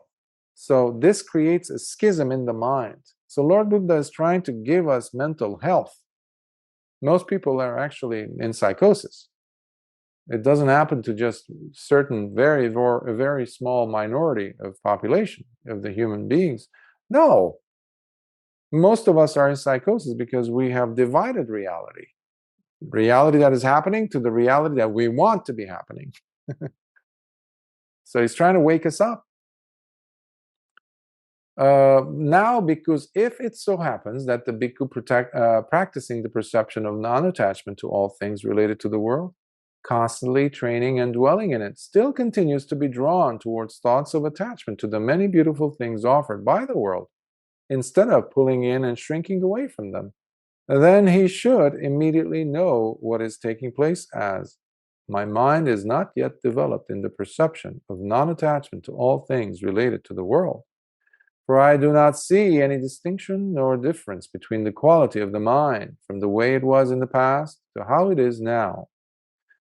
So this creates a schism in the mind. So Lord Buddha is trying to give us mental health. Most people are actually in psychosis. It doesn't happen to just certain a very small minority of population of the human beings. No, most of us are in psychosis because we have divided reality. Reality that is happening to the reality that we want to be happening. So he's trying to wake us up. Now, because if it so happens that the bhikkhu practicing the perception of non-attachment to all things related to the world, constantly training and dwelling in it, still continues to be drawn towards thoughts of attachment to the many beautiful things offered by the world, instead of pulling in and shrinking away from them, then he should immediately know what is taking place as, my mind is not yet developed in the perception of non-attachment to all things related to the world. For I do not see any distinction nor difference between the quality of the mind from the way it was in the past to how it is now.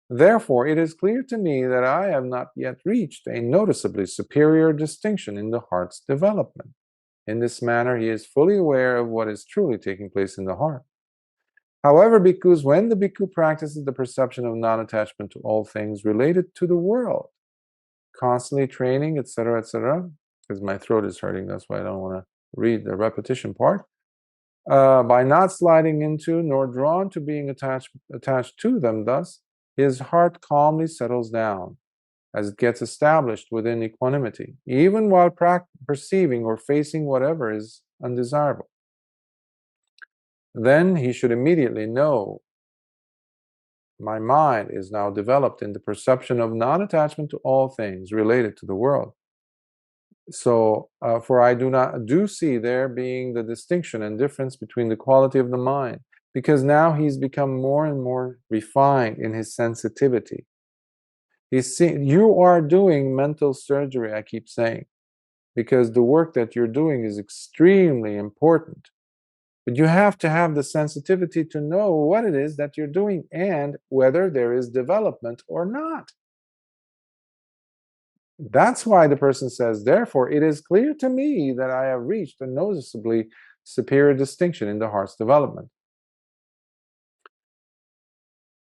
Therefore, it is clear to me that I have not yet reached a noticeably superior distinction in the heart's development. In this manner, he is fully aware of what is truly taking place in the heart. However, bhikkhus, when the bhikkhu practices the perception of non-attachment to all things related to the world, constantly training, etc., because my throat is hurting, that's why I don't want to read the repetition part, by not sliding into nor drawn to being attached to them, thus, his heart calmly settles down as it gets established within equanimity, even while perceiving or facing whatever is undesirable. Then he should immediately know, my mind is now developed in the perception of non-attachment to all things related to the world. So, for I do see there being the distinction and difference between the quality of the mind, because now he's become more and more refined in his sensitivity. You are doing mental surgery, I keep saying, because the work that you're doing is extremely important. But you have to have the sensitivity to know what it is that you're doing and whether there is development or not. That's why the person says, therefore, it is clear to me that I have reached a noticeably superior distinction in the heart's development.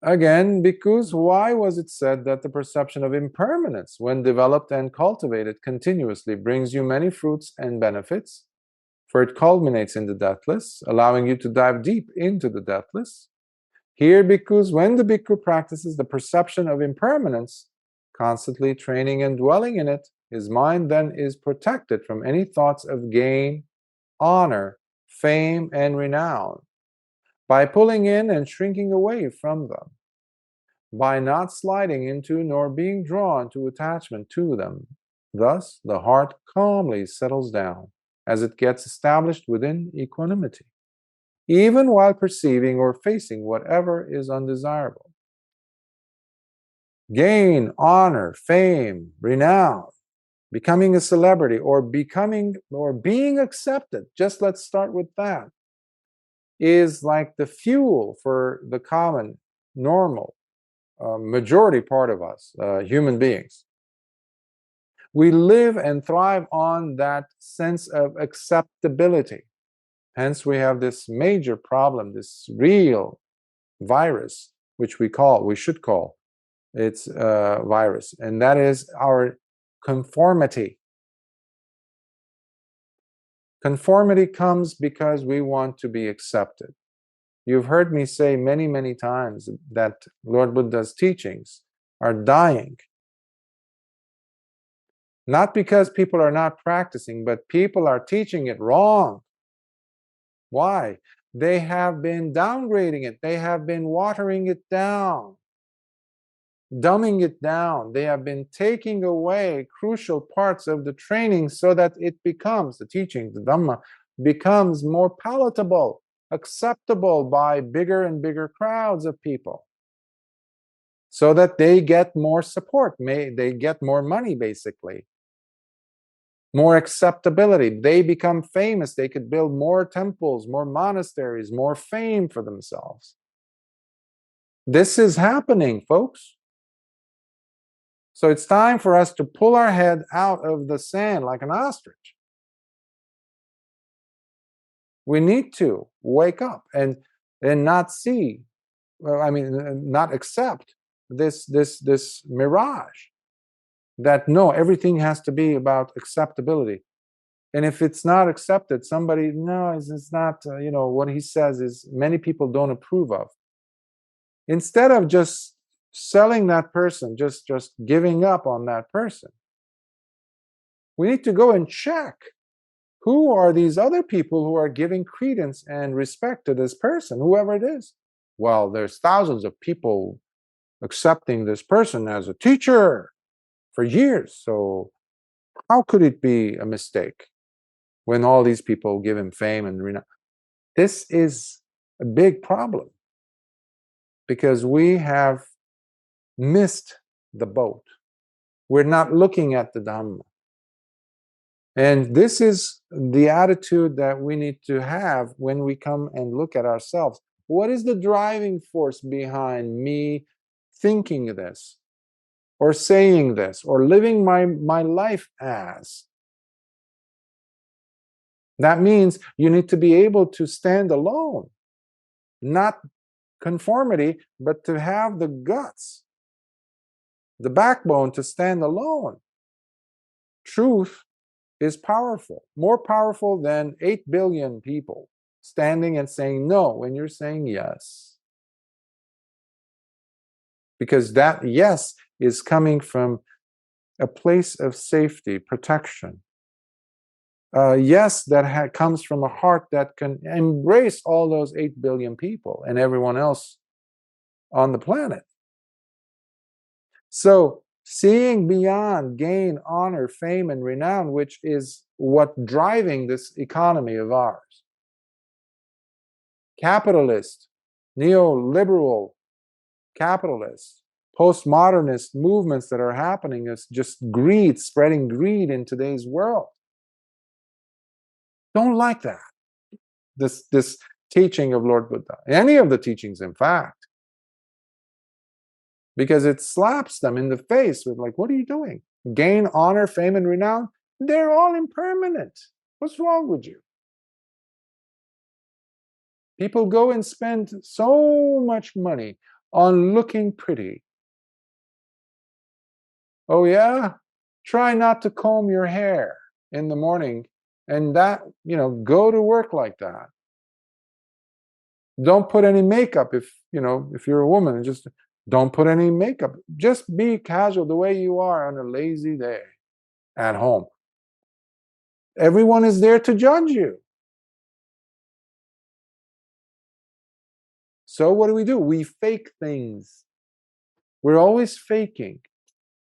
Again, because why was it said that the perception of impermanence, when developed and cultivated continuously, brings you many fruits and benefits? For it culminates in the deathless, allowing you to dive deep into the deathless. Here, because when the bhikkhu practices the perception of impermanence, constantly training and dwelling in it, his mind then is protected from any thoughts of gain, honor, fame, and renown, by pulling in and shrinking away from them, by not sliding into nor being drawn to attachment to them. Thus, the heart calmly settles down as it gets established within equanimity, even while perceiving or facing whatever is undesirable. Gain, honor, fame, renown, becoming a celebrity, or being accepted, just let's start with that, is like the fuel for the common, normal, majority part of us, human beings. We live and thrive on that sense of acceptability. Hence, we have this major problem, this real virus, which we should call it's a virus, and that is our conformity. Conformity comes because we want to be accepted. You've heard me say many, many times that Lord Buddha's teachings are dying. Not because people are not practicing, but people are teaching it wrong. Why? They have been downgrading it. They have been watering it down, dumbing it down. They have been taking away crucial parts of the training so that it becomes, the teaching, the Dhamma, becomes more palatable, acceptable by bigger and bigger crowds of people, so that they get more support, they get more money, basically, more acceptability. They become famous. They could build more temples, more monasteries, more fame for themselves. This is happening, folks. So it's time for us to pull our head out of the sand like an ostrich. We need to wake up and not see, not accept this mirage that no, everything has to be about acceptability. And if it's not accepted, somebody, no, it's not, what he says is many people don't approve of. Instead of just selling that person, just giving up on that person, we need to go and check who are these other people who are giving credence and respect to this person, whoever it is. Well, there's thousands of people accepting this person as a teacher for years, so how could it be a mistake when all these people give him fame and renown? This is a big problem, because we have missed the boat. We're not looking at the Dhamma. And this is the attitude that we need to have when we come and look at ourselves. What is the driving force behind me thinking this, or saying this, or living my life as? That means you need to be able to stand alone, not conformity, but to have the guts, the backbone to stand alone. Truth is powerful, more powerful than 8 billion people standing and saying no when you're saying yes. Because that yes is coming from a place of safety, protection. Yes, that comes from a heart that can embrace all those 8 billion people and everyone else on the planet. So, seeing beyond gain, honor, fame, and renown, which is what driving this economy of ours. Capitalist, neoliberal capitalist, postmodernist movements that are happening is just greed, spreading greed in today's world. Don't like that. This teaching of Lord Buddha, any of the teachings, in fact, because it slaps them in the face with like, what are you doing? Gain, honor, fame, and renown, they're all impermanent. What's wrong with you? People go and spend so much money on looking pretty. Oh yeah? Try not to comb your hair in the morning and that, go to work like that. Don't put any makeup if you're a woman, and just don't put any makeup. Just be casual the way you are on a lazy day at home. Everyone is there to judge you. So what do? We fake things. We're always faking.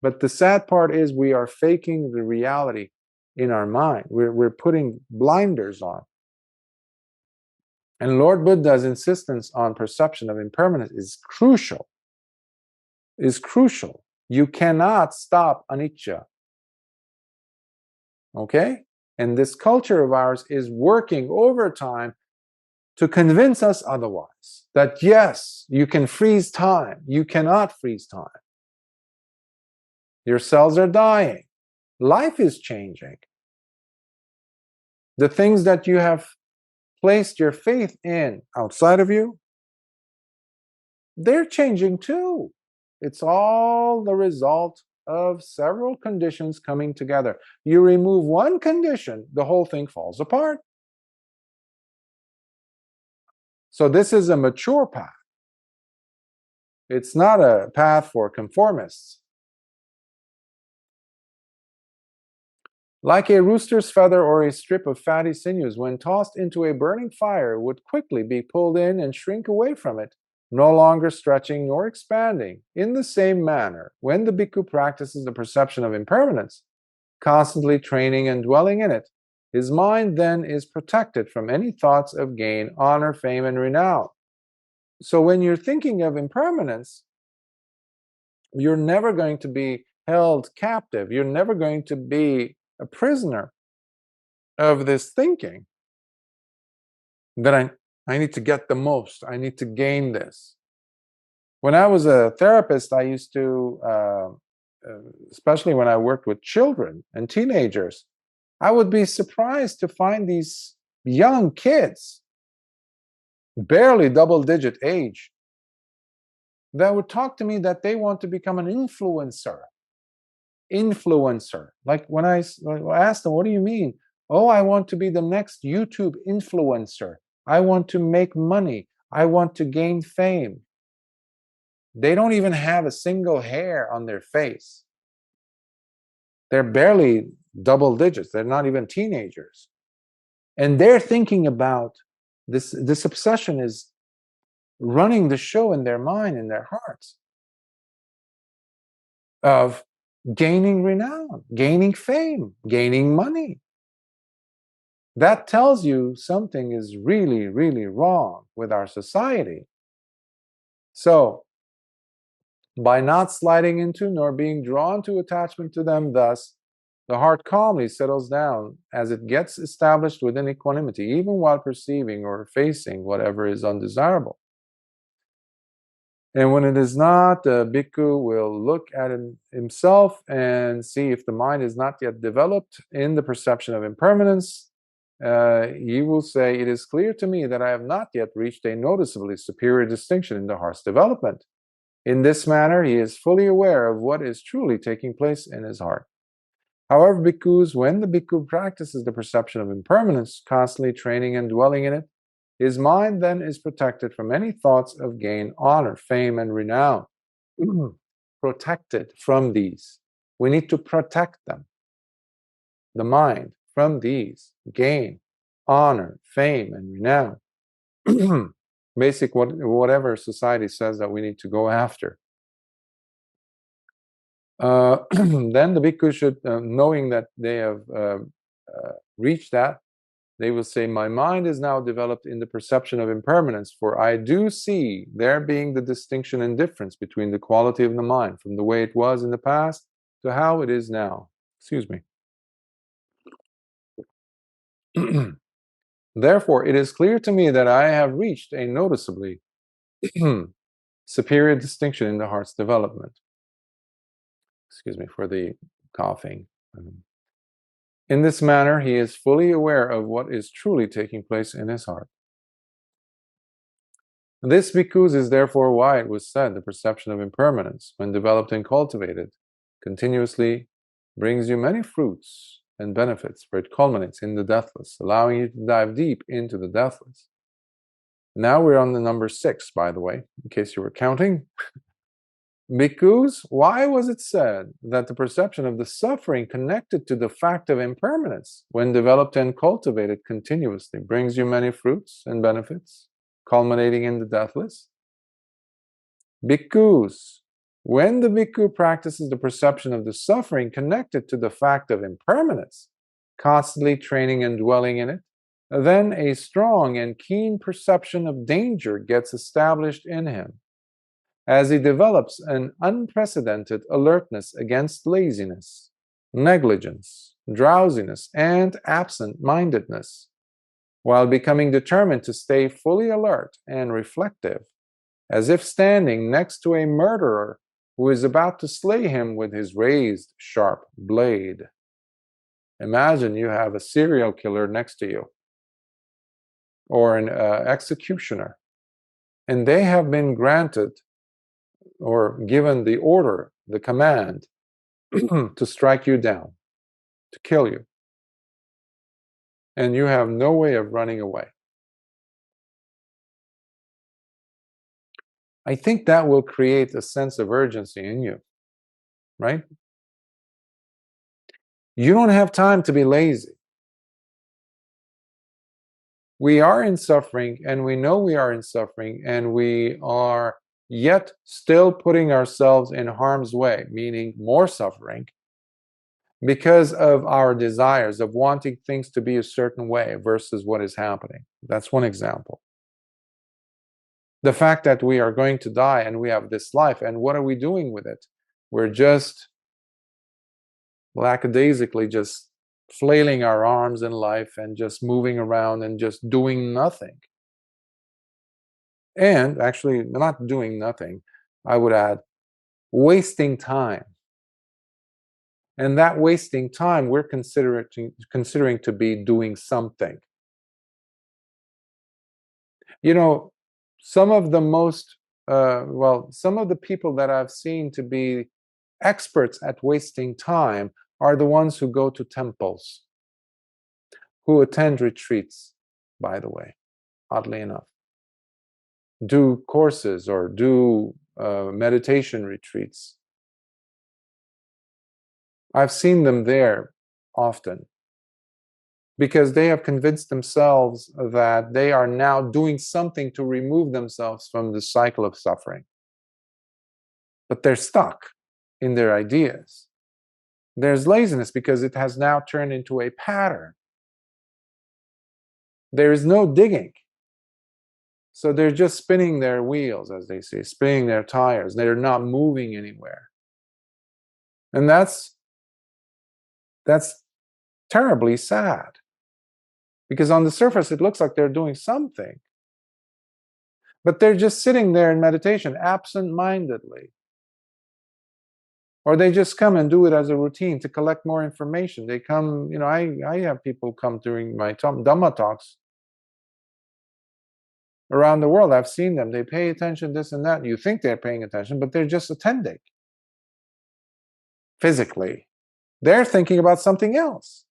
But the sad part is we are faking the reality in our mind. We're putting blinders on. And Lord Buddha's insistence on perception of impermanence is crucial. You cannot stop anicca. Okay? And this culture of ours is working overtime to convince us otherwise. That yes, you can freeze time. You cannot freeze time. Your cells are dying. Life is changing. The things that you have placed your faith in outside of you, they're changing too. It's all the result of several conditions coming together. You remove one condition, the whole thing falls apart. So this is a mature path. It's not a path for conformists. Like a rooster's feather or a strip of fatty sinews, when tossed into a burning fire, would quickly be pulled in and shrink away from it, no longer stretching nor expanding. In the same manner, when the bhikkhu practices the perception of impermanence, constantly training and dwelling in it, his mind then is protected from any thoughts of gain, honor, fame, and renown. So when you're thinking of impermanence, you're never going to be held captive. You're never going to be a prisoner of this thinking that I need to get the most. I need to gain this. When I was a therapist, I used to, especially when I worked with children and teenagers, I would be surprised to find these young kids, barely double-digit age, that would talk to me that they want to become an influencer. Like when I asked them, what do you mean? Oh, I want to be the next YouTube influencer. I want to make money. I want to gain fame. They don't even have a single hair on their face. They're barely double digits. They're not even teenagers. And they're thinking about this obsession is running the show in their mind, in their hearts, of gaining renown, gaining fame, gaining money. That tells you something is really, really wrong with our society. So, by not sliding into nor being drawn to attachment to them, thus, the heart calmly settles down as it gets established within equanimity, even while perceiving or facing whatever is undesirable. And when it is not, the bhikkhu will look at himself and see if the mind is not yet developed in the perception of impermanence. He will say, it is clear to me that I have not yet reached a noticeably superior distinction in the heart's development. In this manner, he is fully aware of what is truly taking place in his heart. However, bhikkhus, when the bhikkhu practices the perception of impermanence, constantly training and dwelling in it, his mind then is protected from any thoughts of gain, honor, fame, and renown. Protected from these. We need to protect them. The mind from these. Gain, honor, fame, and renown. Whatever society says that we need to go after. Then the bhikkhu should, knowing that they have reached that, they will say, my mind is now developed in the perception of impermanence, for I do see there being the distinction and difference between the quality of the mind from the way it was in the past to how it is now. Excuse me. Therefore, it is clear to me that I have reached a noticeably superior distinction in the heart's development. Excuse me for the coughing. In this manner, he is fully aware of what is truly taking place in his heart. This bhikkhus is therefore why it was said the perception of impermanence, when developed and cultivated, continuously brings you many fruits and benefits, for it culminates in the deathless, allowing you to dive deep into the deathless. Now we're on the number 6, by the way, in case you were counting. Bhikkhus, why was it said that the perception of the suffering connected to the fact of impermanence, when developed and cultivated continuously, brings you many fruits and benefits, culminating in the deathless? Bhikkhus, when the bhikkhu practices the perception of the suffering connected to the fact of impermanence, constantly training and dwelling in it, then a strong and keen perception of danger gets established in him, as he develops an unprecedented alertness against laziness, negligence, drowsiness, and absent-mindedness, while becoming determined to stay fully alert and reflective, as if standing next to a murderer who is about to slay him with his raised, sharp blade. Imagine you have a serial killer next to you, or an executioner, and they have been granted or given the order, the command, to strike you down, to kill you. And you have no way of running away. I think that will create a sense of urgency in you, right? You don't have time to be lazy. We are in suffering, and we know we are in suffering, and we are yet still putting ourselves in harm's way, meaning more suffering, because of our desires of wanting things to be a certain way versus what is happening. That's one example. The fact that we are going to die and we have this life, and what are we doing with it? We're just lackadaisically just flailing our arms in life and just moving around and just doing nothing. And actually, not doing nothing, I would add, wasting time. And that wasting time, we're considering to be doing something. You know, some of the most, some of the people that I've seen to be experts at wasting time are the ones who go to temples, who attend retreats, by the way, oddly enough, do courses or do meditation retreats. I've seen them there often because they have convinced themselves that they are now doing something to remove themselves from the cycle of suffering. But they're stuck in their ideas. There's laziness because it has now turned into a pattern. There is no digging. So they're just spinning their wheels, as they say, spinning their tires. They're not moving anywhere. And that's terribly sad. Because on the surface, it looks like they're doing something. But they're just sitting there in meditation, absent-mindedly. Or they just come and do it as a routine to collect more information. They come, I have people come during my Dhamma talks around the world. I've seen them. They pay attention, this and that. You think they're paying attention, but they're just attending. Physically. They're thinking about something else.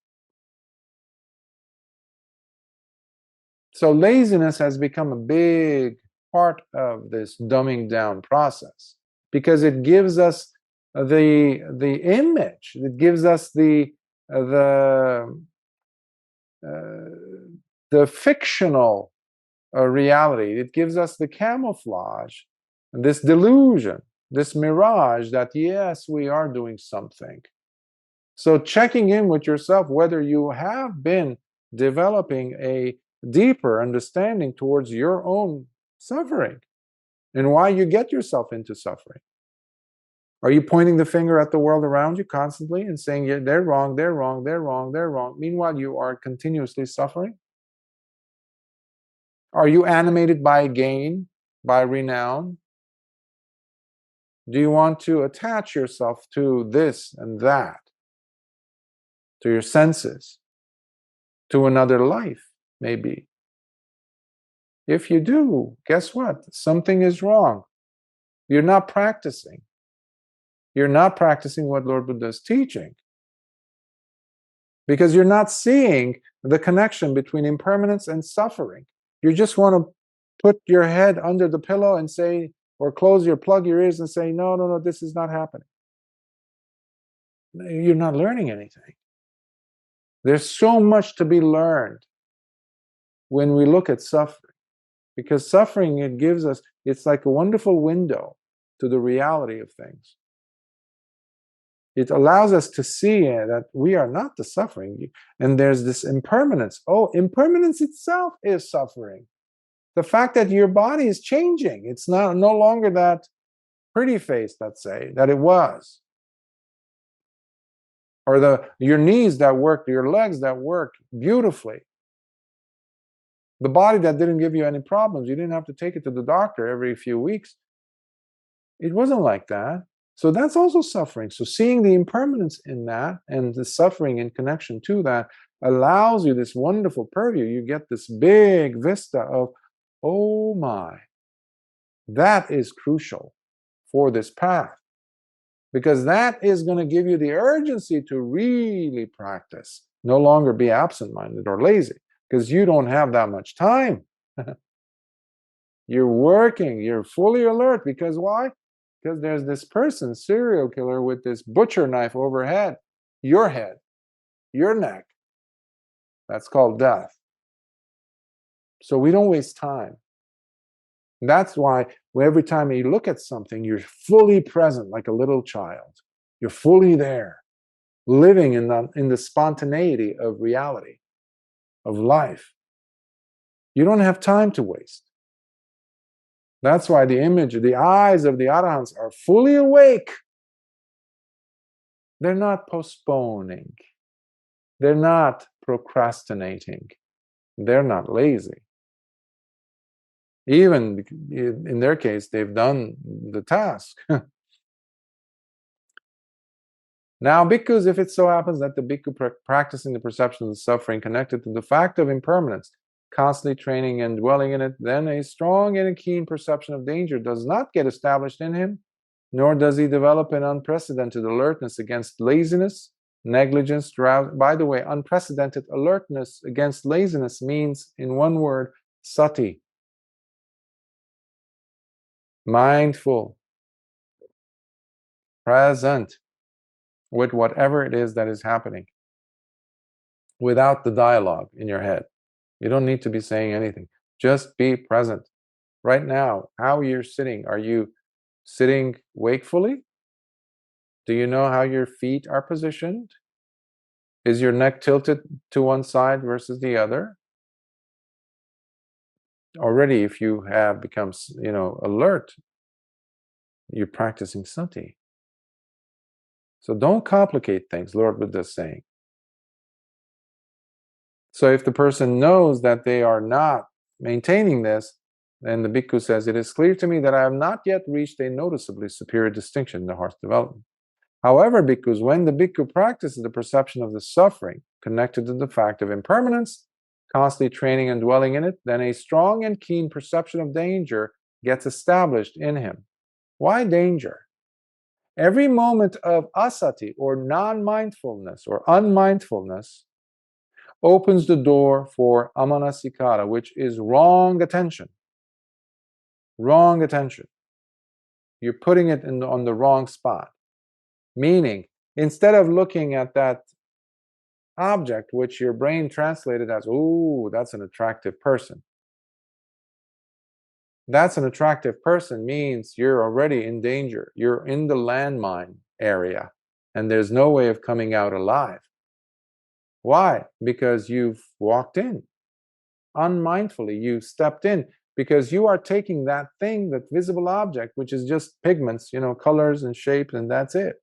So laziness has become a big part of this dumbing down process because it gives us the image, it gives us the fictional reality, it gives us the camouflage, this delusion, this mirage that yes, we are doing something. So checking in with yourself whether you have been developing a deeper understanding towards your own suffering and why you get yourself into suffering. Are you pointing the finger at the world around you constantly and saying, yeah, they're wrong, they're wrong, they're wrong, they're wrong? Meanwhile, you are continuously suffering? Are you animated by gain, by renown? Do you want to attach yourself to this and that, to your senses, to another life, maybe? If you do, guess what? Something is wrong. You're not practicing. You're not practicing what Lord Buddha is teaching. Because you're not seeing the connection between impermanence and suffering. You just want to put your head under the pillow and say, or plug your ears and say, no, no, no, this is not happening. You're not learning anything. There's so much to be learned when we look at suffering. Because suffering, it gives us, it's like a wonderful window to the reality of things. It allows us to see that we are not the suffering. And there's this impermanence. Oh, impermanence itself is suffering. The fact that your body is changing. It's no longer that pretty face, let's say, that it was. Or your knees that work, your legs that work beautifully. The body that didn't give you any problems. You didn't have to take it to the doctor every few weeks. It wasn't like that. So that's also suffering. So seeing the impermanence in that and the suffering in connection to that allows you this wonderful purview. You get this big vista of, oh my, that is crucial for this path. Because that is going to give you the urgency to really practice. No longer be absent-minded or lazy, because you don't have that much time. You're working, you're fully alert. Because why? Because there's this person, serial killer, with this butcher knife overhead, your head, your neck. That's called death. So we don't waste time. That's why every time you look at something, you're fully present like a little child. You're fully there, living in the spontaneity of reality, of life. You don't have time to waste. That's why the eyes of the Arahants are fully awake. They're not postponing. They're not procrastinating. They're not lazy. Even in their case, they've done the task. Now, bhikkhus, if it so happens that the bhikkhu practicing the perception of the suffering connected to the fact of impermanence, constantly training and dwelling in it, then a strong and a keen perception of danger does not get established in him, nor does he develop an unprecedented alertness against laziness, negligence, drought. By the way, unprecedented alertness against laziness means, in one word, sati. Mindful, present with whatever it is that is happening, without the dialogue in your head. You don't need to be saying anything. Just be present. Right now, how you're sitting, are you sitting wakefully? Do you know how your feet are positioned? Is your neck tilted to one side versus the other? Already, if you have become, alert, you're practicing sati. So don't complicate things, Lord Buddha is saying. So if the person knows that they are not maintaining this, then the bhikkhu says, it is clear to me that I have not yet reached a noticeably superior distinction in the heart's development. However, bhikkhus, when the bhikkhu practices the perception of the suffering connected to the fact of impermanence, constantly training and dwelling in it, then a strong and keen perception of danger gets established in him. Why danger? Every moment of asati, or non-mindfulness or unmindfulness, opens the door for amanasikara, which is wrong attention. Wrong attention. You're putting it on the wrong spot. Meaning, instead of looking at that object, which your brain translated as, "Ooh, that's an attractive person." That's an attractive person means you're already in danger. You're in the landmine area, and there's no way of coming out alive. Why? Because you've walked in. Unmindfully, you stepped in, because you are taking that thing, that visible object, which is just pigments, colors and shapes, and that's it.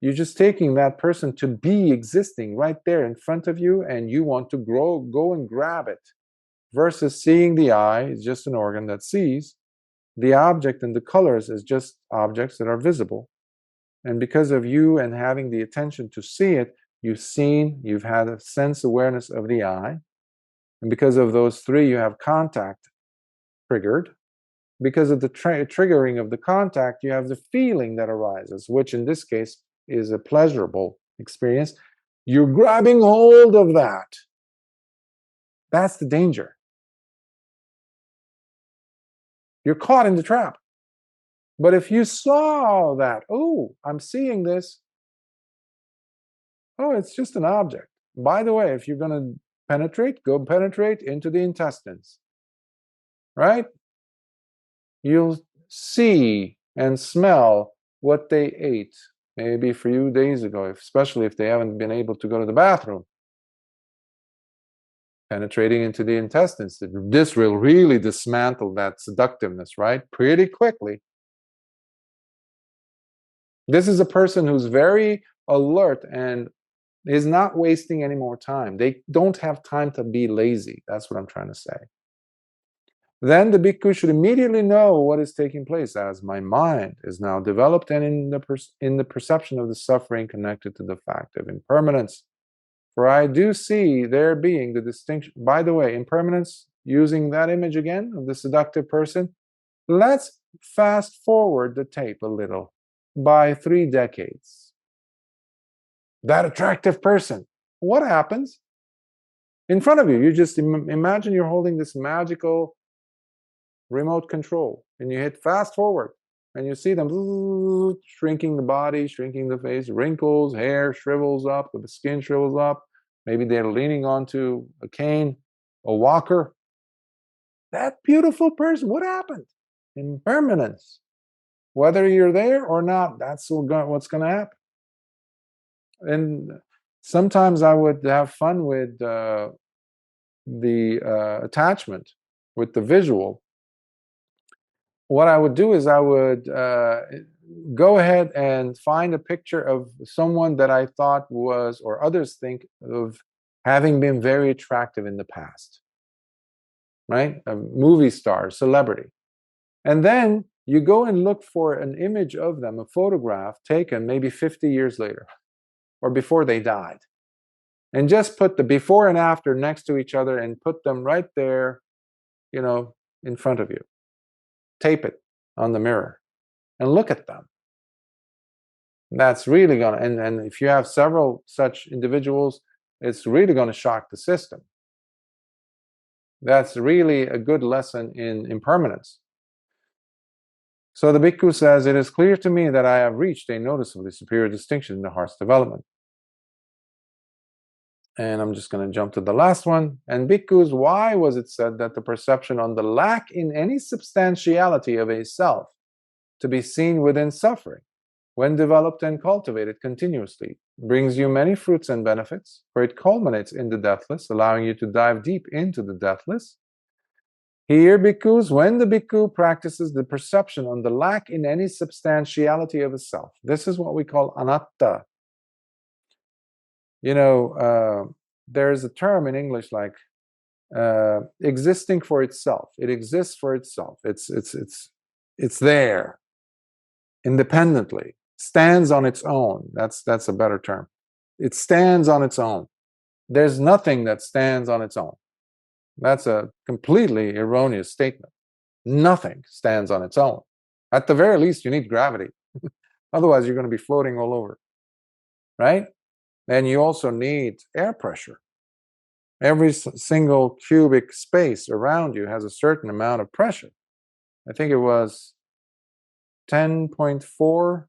You're just taking that person to be existing right there in front of you, and you want to go and grab it. Versus seeing the eye is just an organ that sees. The object and the colors is just objects that are visible. And because of you and having the attention to see it, you've seen, you've had a sense awareness of the eye. And because of those three, you have contact triggered. Because of the triggering of the contact, you have the feeling that arises, which in this case is a pleasurable experience. You're grabbing hold of that. That's the danger. You're caught in the trap. But if you saw that, oh, I'm seeing this. Oh, it's just an object. By the way, if you're going to penetrate, go penetrate into the intestines. Right? You'll see and smell what they ate maybe a few days ago, especially if they haven't been able to go to the bathroom. Penetrating into the intestines. This will really dismantle that seductiveness, right? Pretty quickly. This is a person who's very alert and is not wasting any more time. They don't have time to be lazy. That's what I'm trying to say. Then the bhikkhu should immediately know what is taking place, as my mind is now developed and in the perception of the suffering connected to the fact of impermanence. For I do see there being the distinction. By the way, impermanence, using that image again of the seductive person, let's fast forward the tape a little by 3 decades. That attractive person, what happens? In front of you, you just imagine you're holding this magical remote control, and you hit fast forward, and you see them shrinking the body, shrinking the face, wrinkles, hair shrivels up, the skin shrivels up. Maybe they're leaning onto a cane, a walker. That beautiful person, what happened? Impermanence. Whether you're there or not, that's what's going to happen. And sometimes I would have fun with the attachment, with the visual. What I would do is I would go ahead and find a picture of someone that I thought was, or others think of, having been very attractive in the past, right? A movie star, celebrity. And then you go and look for an image of them, a photograph taken maybe 50 years later or before they died. And just put the before and after next to each other and put them right there, in front of you. Tape it on the mirror and look at them. That's really going to, and if you have several such individuals, it's really going to shock the system. That's really a good lesson in impermanence. So the bhikkhu says, it is clear to me that I have reached a noticeably superior distinction in the heart's development. And I'm just going to jump to the last one. And bhikkhus, why was it said that the perception on the lack in any substantiality of a self to be seen within suffering, when developed and cultivated continuously, brings you many fruits and benefits, for it culminates in the deathless, allowing you to dive deep into the deathless? Here, bhikkhus, when the bhikkhu practices the perception on the lack in any substantiality of a self, this is what we call anatta. There's a term in English like existing for itself. It exists for itself. It's there independently, stands on its own. That's a better term. It stands on its own. There's nothing that stands on its own. That's a completely erroneous statement. Nothing stands on its own. At the very least, you need gravity. Otherwise, you're going to be floating all over, right? And you also need air pressure. Every single cubic space around you has a certain amount of pressure. I think it was 10.4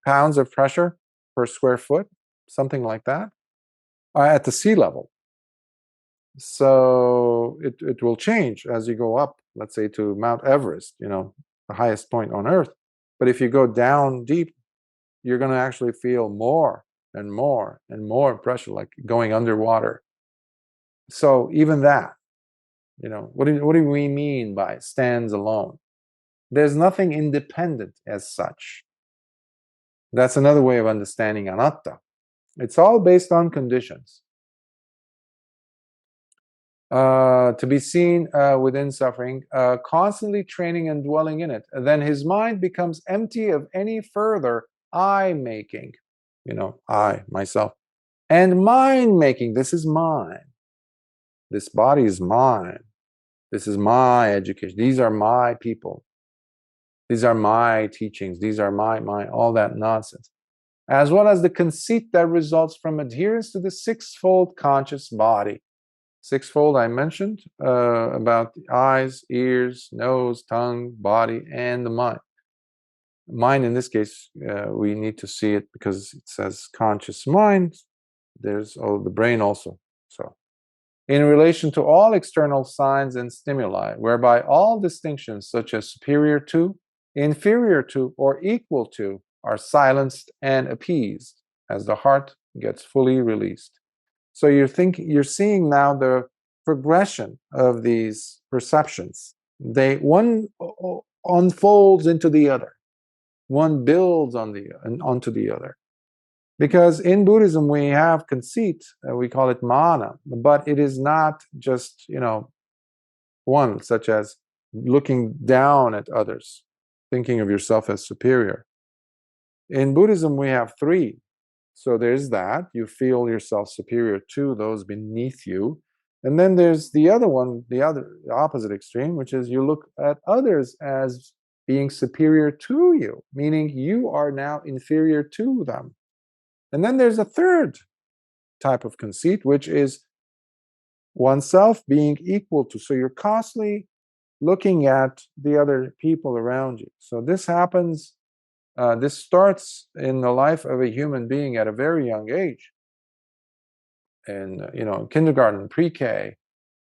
pounds of pressure per square foot, something like that, at the sea level. So it will change as you go up, let's say to Mount Everest, the highest point on Earth. But if you go down deep, you're going to actually feel more and more and more pressure, like going underwater. So even that, what do we mean by stands alone? There's nothing independent as such. That's another way of understanding anatta. It's all based on conditions. To be seen within suffering, constantly training and dwelling in it, then his mind becomes empty of any further I-making, I, myself, and mind-making. This is mine. This body is mine. This is my education. These are my people. These are my teachings. These are my, all that nonsense. As well as the conceit that results from adherence to the sixfold conscious body. Sixfold I mentioned about the eyes, ears, nose, tongue, body, and the mind. Mind, in this case, we need to see it because it says conscious mind. There's the brain also. So, in relation to all external signs and stimuli, whereby all distinctions such as superior to, inferior to, or equal to are silenced and appeased as the heart gets fully released. So you're seeing now the progression of these perceptions. One unfolds into the other. One builds onto the other. Because in Buddhism we have conceit, we call it mana, but it is not just, one, such as looking down at others, thinking of yourself as superior. In Buddhism we have three. So there's that, you feel yourself superior to those beneath you. And then there's the other one, the opposite extreme, which is you look at others as being superior to you, meaning you are now inferior to them. And then there's a third type of conceit, which is oneself being equal to. So you're constantly looking at the other people around you. So this happens, this starts in the life of a human being at a very young age. And, kindergarten, pre-K,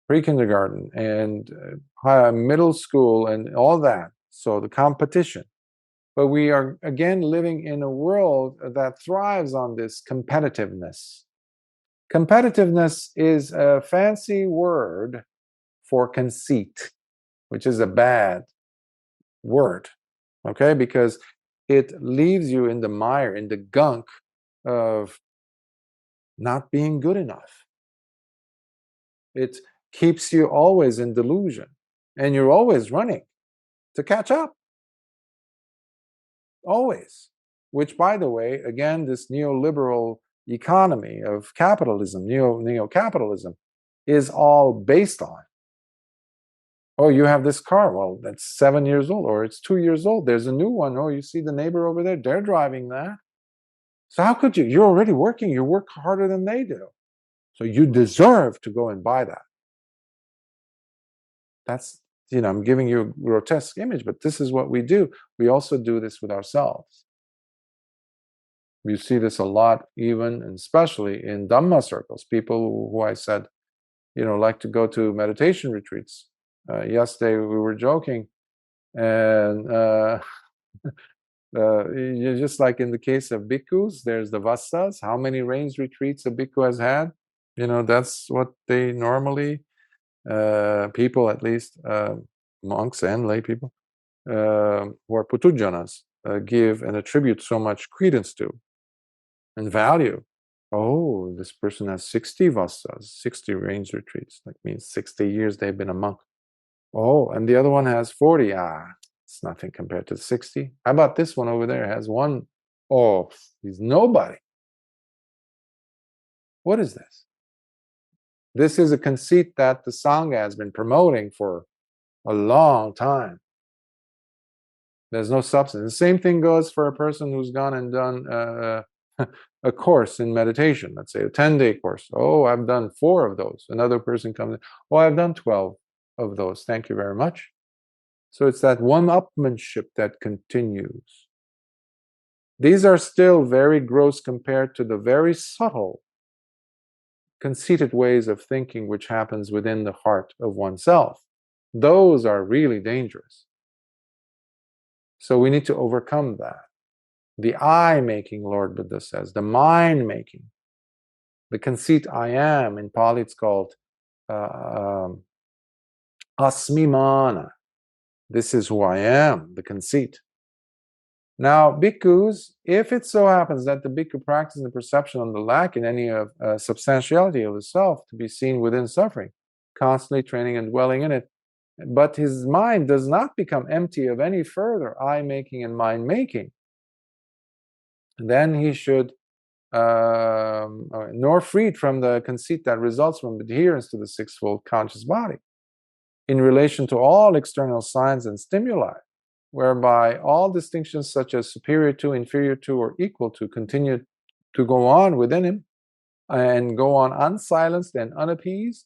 pre-kindergarten, and middle school, and all that. So the competition. But we are, again, living in a world that thrives on this competitiveness. Competitiveness is a fancy word for conceit, which is a bad word, okay? Because it leaves you in the mire, in the gunk of not being good enough. It keeps you always in delusion, and you're always running to catch up. Always. Which, by the way, again, this neoliberal economy of capitalism, neo-capitalism, is all based on. Oh, you have this car. Well, that's 7 years old, or it's 2 years old. There's a new one. Oh, you see the neighbor over there? They're driving that. So how could you? You're already working. You work harder than they do. So you deserve to go and buy that. That's, I'm giving you a grotesque image, but this is what we do. We also do this with ourselves. You see this a lot, even and especially in Dhamma circles. People who I said, like to go to meditation retreats. Yesterday we were joking, and just like in the case of bhikkhus, there's the vassas. How many rains retreats a bhikkhu has had? That's what they normally, people at least, monks and lay people, who are putujanas, give and attribute so much credence to and value. Oh, this person has 60 vassas, 60 rains retreats. That means 60 years they've been a monk. Oh, and the other one has 40. It's nothing compared to 60. How about this one over there? Has one. Oh, he's nobody. What is this? This is a conceit that the Sangha has been promoting for a long time. There's no substance. The same thing goes for a person who's gone and done a course in meditation, let's say a 10-day course. Oh, I've done 4 of those. Another person comes in, oh, I've done 12 of those. Thank you very much. So it's that one-upmanship that continues. These are still very gross compared to the very subtle, conceited ways of thinking which happens within the heart of oneself. Those are really dangerous. So we need to overcome that. The I-making, Lord Buddha says, the mind-making, the conceit I am, in Pali it's called asmimana. This is who I am, the conceit. Now, bhikkhus, if it so happens that the bhikkhu practices the perception on the lack in any of substantiality of the self to be seen within suffering, constantly training and dwelling in it, but his mind does not become empty of any further I-making and mind-making, then he should nor freed from the conceit that results from adherence to the sixfold conscious body, in relation to all external signs and stimuli, whereby all distinctions such as superior to, inferior to, or equal to continue to go on within him and go on unsilenced and unappeased,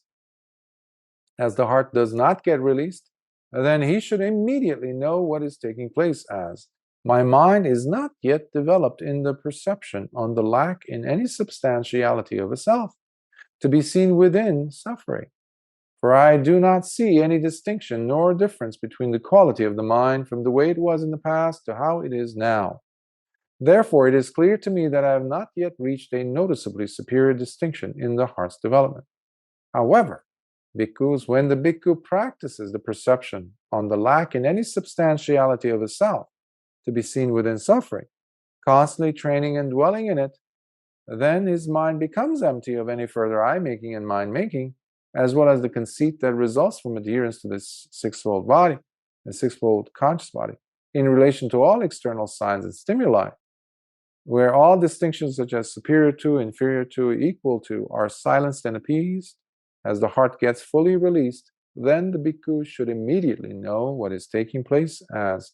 as the heart does not get released, then he should immediately know what is taking place as, my mind is not yet developed in the perception on the lack in any substantiality of a self, to be seen within suffering. For I do not see any distinction nor difference between the quality of the mind from the way it was in the past to how it is now. Therefore, it is clear to me that I have not yet reached a noticeably superior distinction in the heart's development. However, bhikkhus, when the bhikkhu practices the perception on the lack in any substantiality of a self, to be seen within suffering, constantly training and dwelling in it, then his mind becomes empty of any further eye-making and mind-making, as well as the conceit that results from adherence to this sixfold body, the sixfold conscious body, in relation to all external signs and stimuli, where all distinctions such as superior to, inferior to, equal to are silenced and appeased. As the heart gets fully released, then the bhikkhu should immediately know what is taking place as,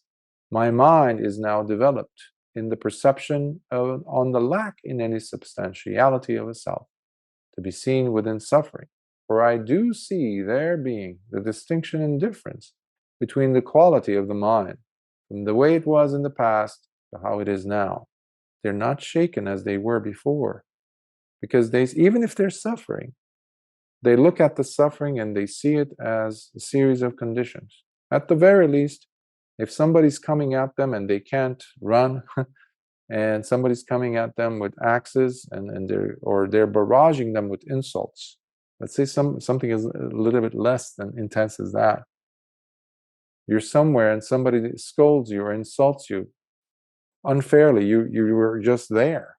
my mind is now developed in the perception on the lack in any substantiality of a self, to be seen within suffering. For I do see there being the distinction and difference between the quality of the mind from the way it was in the past to how it is now. They're not shaken as they were before, because even if they're suffering, they look at the suffering and they see it as a series of conditions. At the very least, if somebody's coming at them and they can't run, and somebody's coming at them with axes and they're barraging them with insults, let's say something is a little bit less than intense as that. You're somewhere and somebody scolds you or insults you unfairly. You were just there.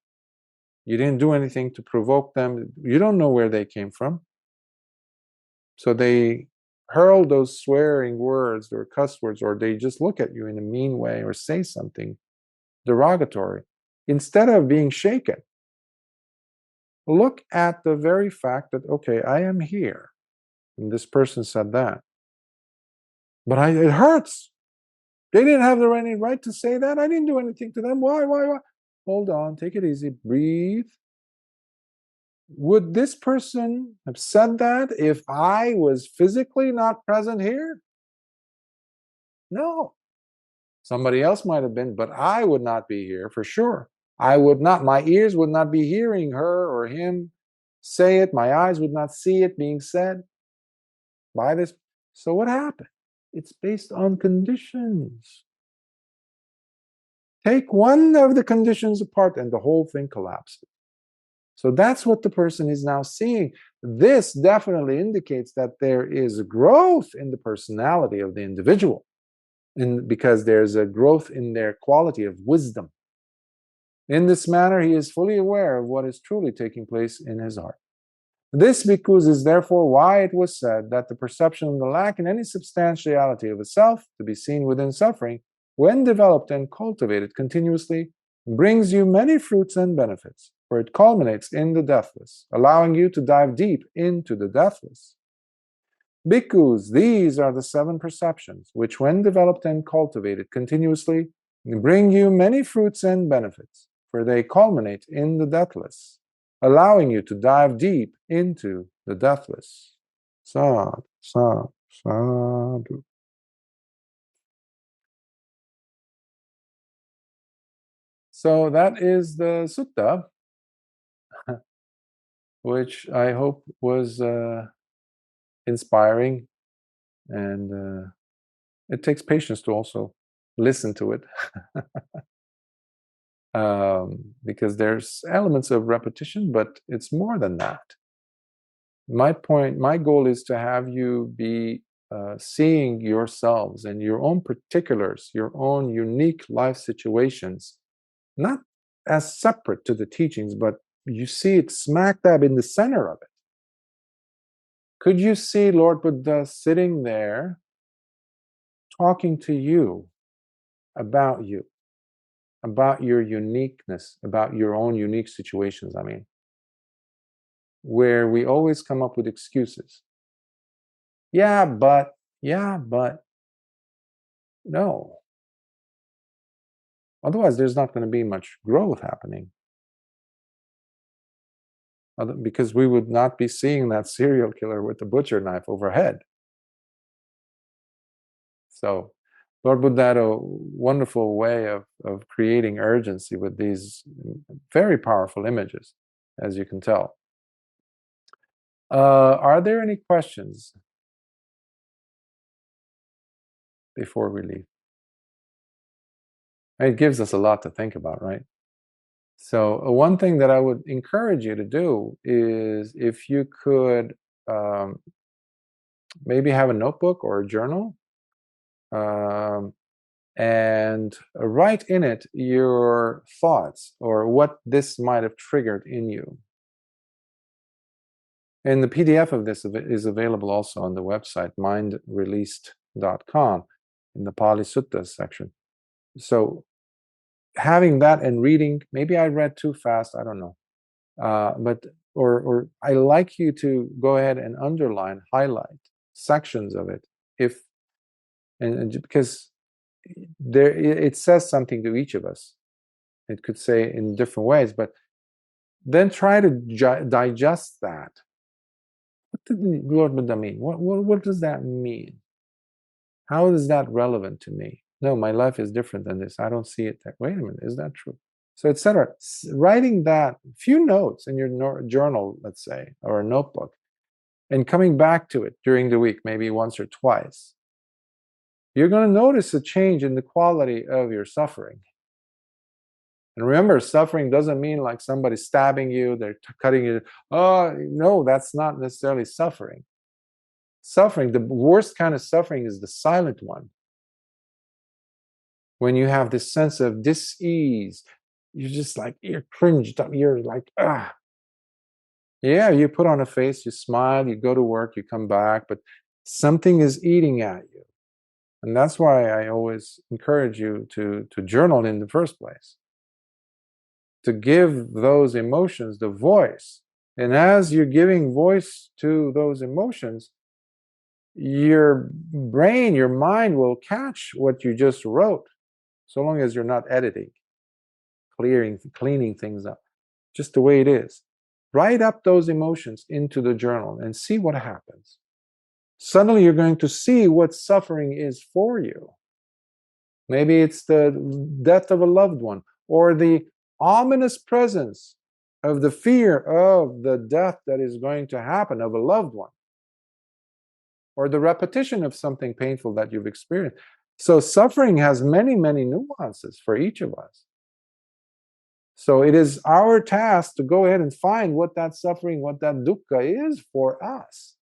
You didn't do anything to provoke them. You don't know where they came from. So they hurl those swearing words or cuss words, or they just look at you in a mean way or say something derogatory. Instead of being shaken, look at the very fact that, okay, I am here, and this person said that, but it hurts. They didn't have any right to say that. I didn't do anything to them. Why? Hold on, take it easy, breathe. Would this person have said that if I was physically not present here? No. Somebody else might have been, but I would not be here for sure. I would not, my ears would not be hearing her or him say it. My eyes would not see it being said by this. So what happened? It's based on conditions. Take one of the conditions apart and the whole thing collapses. So that's what the person is now seeing. This definitely indicates that there is growth in the personality of the individual, because there's a growth in their quality of wisdom. In this manner, he is fully aware of what is truly taking place in his heart. This, bhikkhus, is therefore why it was said that the perception of the lack in any substantiality of a self, to be seen within suffering, when developed and cultivated continuously, brings you many fruits and benefits, for it culminates in the deathless, allowing you to dive deep into the deathless. Bhikkhus, these are the 7 perceptions, which when developed and cultivated continuously, bring you many fruits and benefits, for they culminate in the deathless, allowing you to dive deep into the deathless. Sadhu, sadhu, sadhu. So that is the sutta, which I hope was inspiring, and it takes patience to also listen to it. Because there's elements of repetition, but it's more than that. My goal is to have you be seeing yourselves and your own particulars, your own unique life situations, not as separate to the teachings, but you see it smack dab in the center of it. Could you see Lord Buddha sitting there talking to you about you? about your uniqueness, about your own unique situations, where we always come up with excuses. Yeah, but, no. Otherwise, there's not going to be much growth happening. Because we would not be seeing that serial killer with the butcher knife overhead. So, Lord Buddha had a wonderful way of creating urgency with these very powerful images, as you can tell. Are there any questions before we leave? It gives us a lot to think about, right? So one thing that I would encourage you to do is, if you could maybe have a notebook or a journal, and write in it your thoughts or what this might have triggered in you. And the PDF of this is available also on the website mindreleased.com in the Pali Sutta section. So having that and reading, maybe I read too fast, I don't know, but I like you to go ahead and underline, highlight sections of it, because it says something to each of us. It could say in different ways, but then try to digest that. What did Lord Buddha mean? What does that mean? How is that relevant to me? No, my life is different than this. I don't see it that. Wait a minute, is that true? So, etc. Writing that few notes in your journal, let's say, or a notebook, and coming back to it during the week, maybe once or twice, you're going to notice a change in the quality of your suffering. And remember, suffering doesn't mean like somebody stabbing you, they're cutting you. Oh, no, that's not necessarily suffering. Suffering, the worst kind of suffering is the silent one. When you have this sense of dis-ease, you're just like, you're cringed up, you're like, ah. Yeah, you put on a face, you smile, you go to work, you come back, but something is eating at you. And that's why I always encourage you to journal in the first place, to give those emotions the voice. And as you're giving voice to those emotions, your brain, your mind will catch what you just wrote, so long as you're not editing, cleaning things up, just the way it is. Write up those emotions into the journal and see what happens. Suddenly you're going to see what suffering is for you. Maybe it's the death of a loved one, or the ominous presence of the fear of the death that is going to happen of a loved one, or the repetition of something painful that you've experienced. So suffering has many, many nuances for each of us. So it is our task to go ahead and find what that suffering, what that dukkha is for us.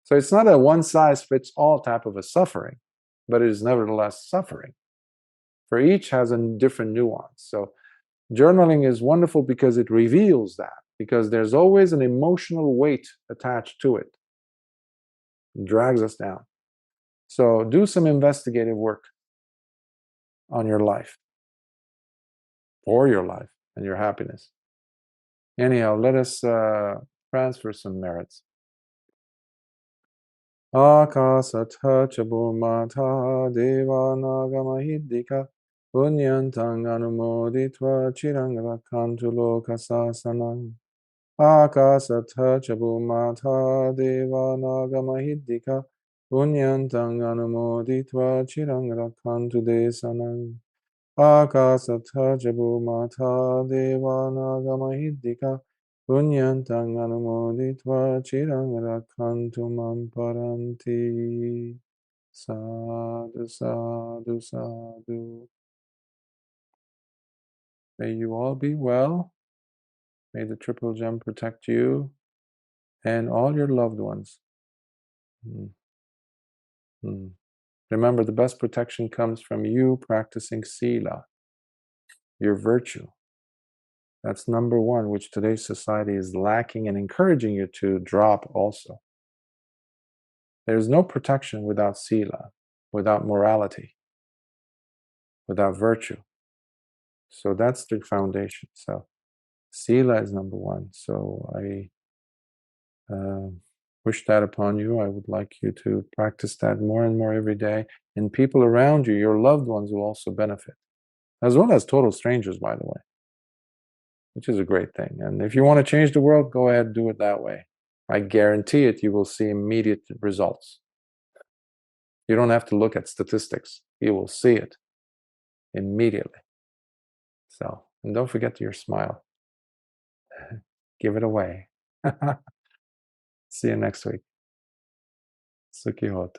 So it's not a one-size-fits-all type of a suffering, but it is nevertheless suffering. For each has a different nuance. So journaling is wonderful because it reveals that, because there's always an emotional weight attached to it. It drags us down. So do some investigative work on your life, for your life and your happiness. Anyhow, let us transfer some merits. Akasatha chabumata devanagamahiddhika punyantang anumoditva chirang rakantu lokasasanam. Akasatha chabumata devanagamahiddhika punyantang anumoditva chirang rakantu desanam. Akasatha chabumata devanagamahiddhika punyantang anumoditva chirang rakhantu mam paranti. Sadhu, sadhu, sadhu. May you all be well. May the triple gem protect you and all your loved ones. Remember, the best protection comes from you practicing sila, your virtue. That's number one, which today's society is lacking and encouraging you to drop also. There's no protection without sila, without morality, without virtue. So that's the foundation. So Sila is number one. So I wish that upon you. I would like you to practice that more and more every day. And people around you, your loved ones, will also benefit, as well as total strangers, by the way, which is a great thing. And if you want to change the world, go ahead and do it that way. I guarantee it, you will see immediate results. You don't have to look at statistics. You will see it immediately. So, and don't forget your smile. Give it away. See you next week. Sukhi hot.